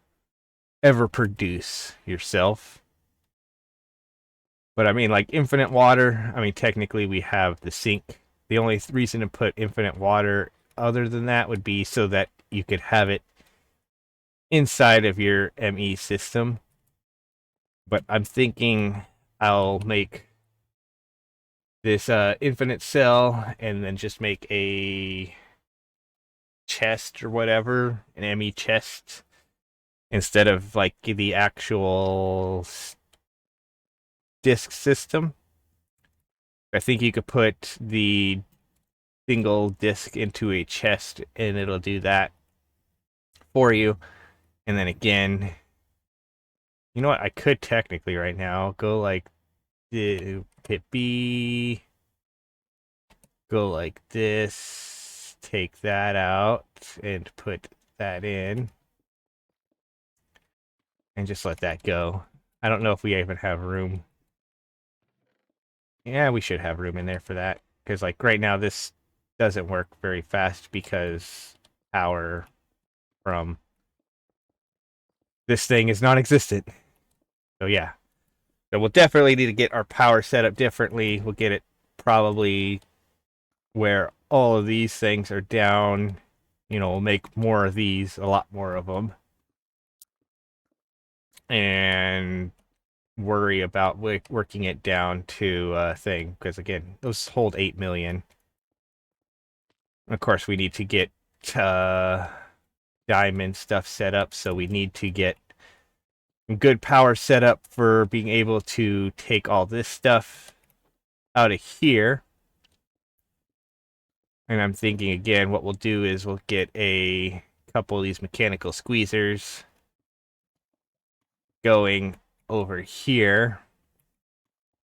produce yourself. But I mean, like infinite water, I mean, technically we have the sink. The only reason to put infinite water other than that would be so that you could have it inside of your ME system. But I'm thinking I'll make this infinite cell and then just make a chest or whatever, an ME chest, instead of like the actual disk system. I think you could put the single disk into a chest and it'll do that for you. And then again, you know what? I could technically right now go like hit B, go like this, take that out and put that in, and just let that go. I don't know if we even have room. Yeah, we should have room in there for that. Because like right now this doesn't work very fast because power from this thing is non-existent. So yeah. So we'll definitely need to get our power set up differently. We'll get it probably where all of these things are down. We'll make more of these, a lot more of them. And worry about working it down to a thing. Because again, those hold 8 million. Of course, we need to get diamond stuff set up, so we need to get good power set up for being able to take all this stuff out of here. And I'm thinking again, what we'll do is we'll get a couple of these mechanical squeezers going over here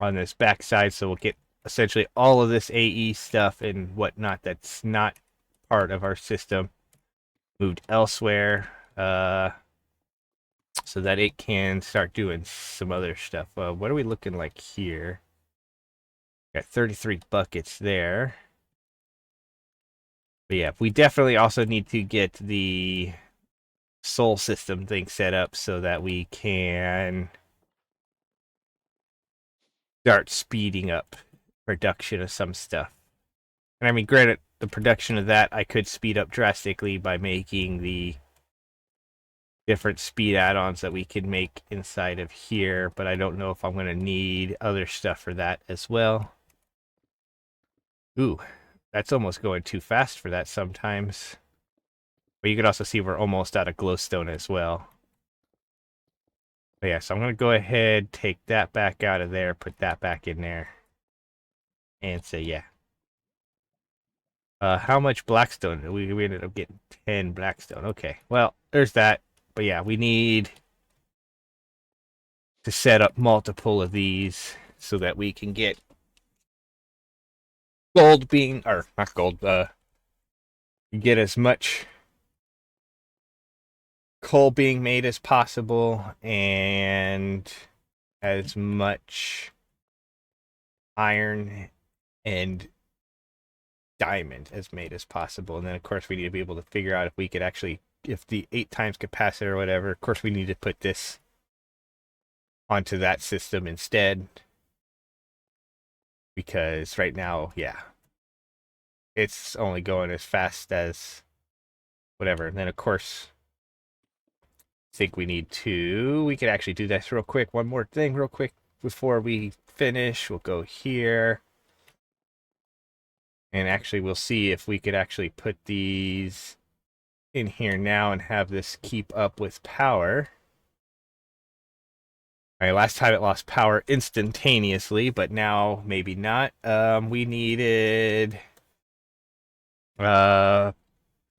on this backside, so we'll get essentially all of this AE stuff and whatnot that's not part of our system moved elsewhere, so that it can start doing some other stuff. What are we looking like here? Got 33 buckets there. But yeah, we definitely also need to get the soul system thing set up so that we can start speeding up production of some stuff. And I mean, granted, the production of that I could speed up drastically by making the different speed add-ons that we can make inside of here, but I don't know if I'm going to need other stuff for that as well. Ooh, that's almost going too fast for that sometimes. But you can also see we're almost out of glowstone as well. But yeah, so I'm going to go ahead, take that back out of there, put that back in there, and say, yeah. How much blackstone? We ended up getting 10 blackstone. Okay, well, there's that. But yeah, we need to set up multiple of these so that we can get gold being, or not gold, get as much coal being made as possible and as much iron and diamond as made as possible. And then of course we need to be able to figure out if we could actually, if the 8 times capacitor or whatever, of course we need to put this onto that system instead, because right now, yeah, it's only going as fast as whatever. And then of course I think we could actually do this real quick. One more thing real quick before we finish. We'll go here. And actually we'll see if we could actually put these in here now and have this keep up with power. All right, last time it lost power instantaneously, but now maybe not. We needed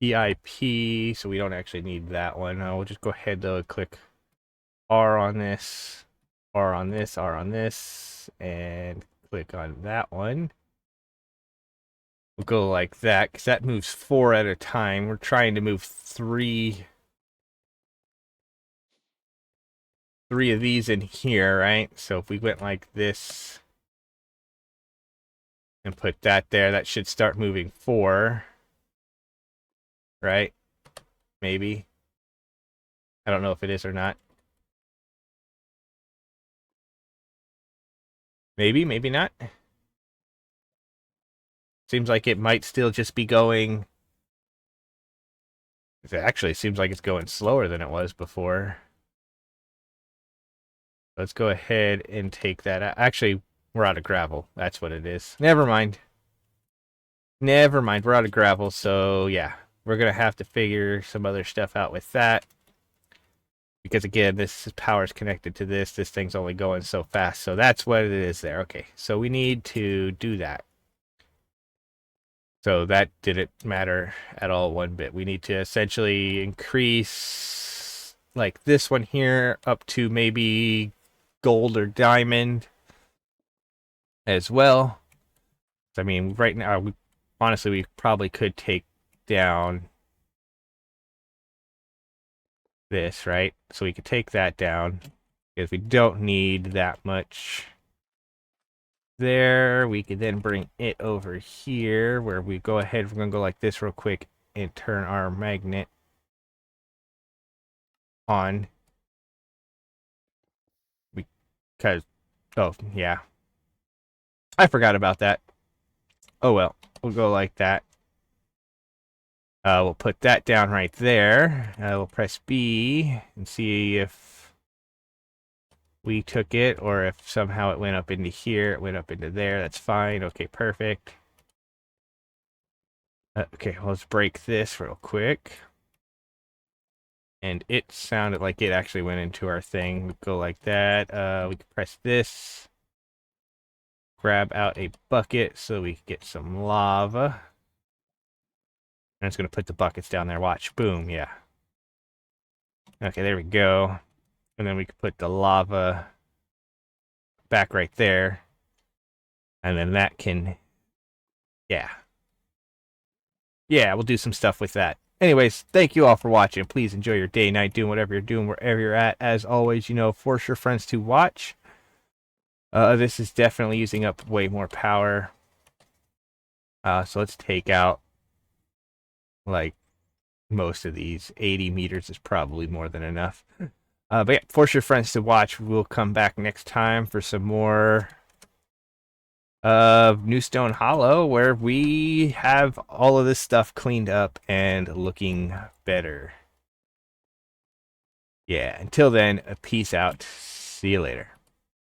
EIP, so we don't actually need that one. We'll just go ahead though and click R on this, R on this, R on this, and click on that one. We'll go like that, because that moves 4 at a time. We're trying to move three of these in here, right? So if we went like this and put that there, that should start moving 4, right? Maybe. I don't know if it is or not. Maybe, maybe not. Seems like it might still just be going. It actually seems like it's going slower than it was before. Let's go ahead and take that out. Actually, we're out of gravel. That's what it is. Never mind. Never mind. We're out of gravel. So, yeah. We're going to have to figure some other stuff out with that. Because, again, this power is connected to this. This thing's only going so fast. So, that's what it is there. Okay. So, we need to do that. So, that didn't matter at all one bit. We need to essentially increase, like, this one here up to maybe gold or diamond as well. I mean, right now, honestly, we probably could take down this, right? So we could take that down because we don't need that much there. We could then bring it over here where we go ahead. We're going to go like this real quick and turn our magnet on. Because, oh, yeah. I forgot about that. Oh, well. We'll go like that. We'll put that down right there. We'll press B and see if we took it or if somehow it went up into here. It went up into there. That's fine. Okay, perfect. Okay, let's break this real quick. And it sounded like it actually went into our thing. We go like that. We can press this. Grab out a bucket so we can get some lava. And it's going to put the buckets down there. Watch. Boom. Yeah. Okay, there we go. And then we can put the lava back right there. And then that can... Yeah. Yeah, we'll do some stuff with that. Anyways, thank you all for watching. Please enjoy your day, night, doing whatever you're doing, wherever you're at. As always, force your friends to watch. This is definitely using up way more power. So let's take out, like, most of these. 80 meters is probably more than enough. But yeah, force your friends to watch. We'll come back next time for some more of Newstone Hollow, where we have all of this stuff cleaned up and looking better. Yeah, until then, peace out. See you later.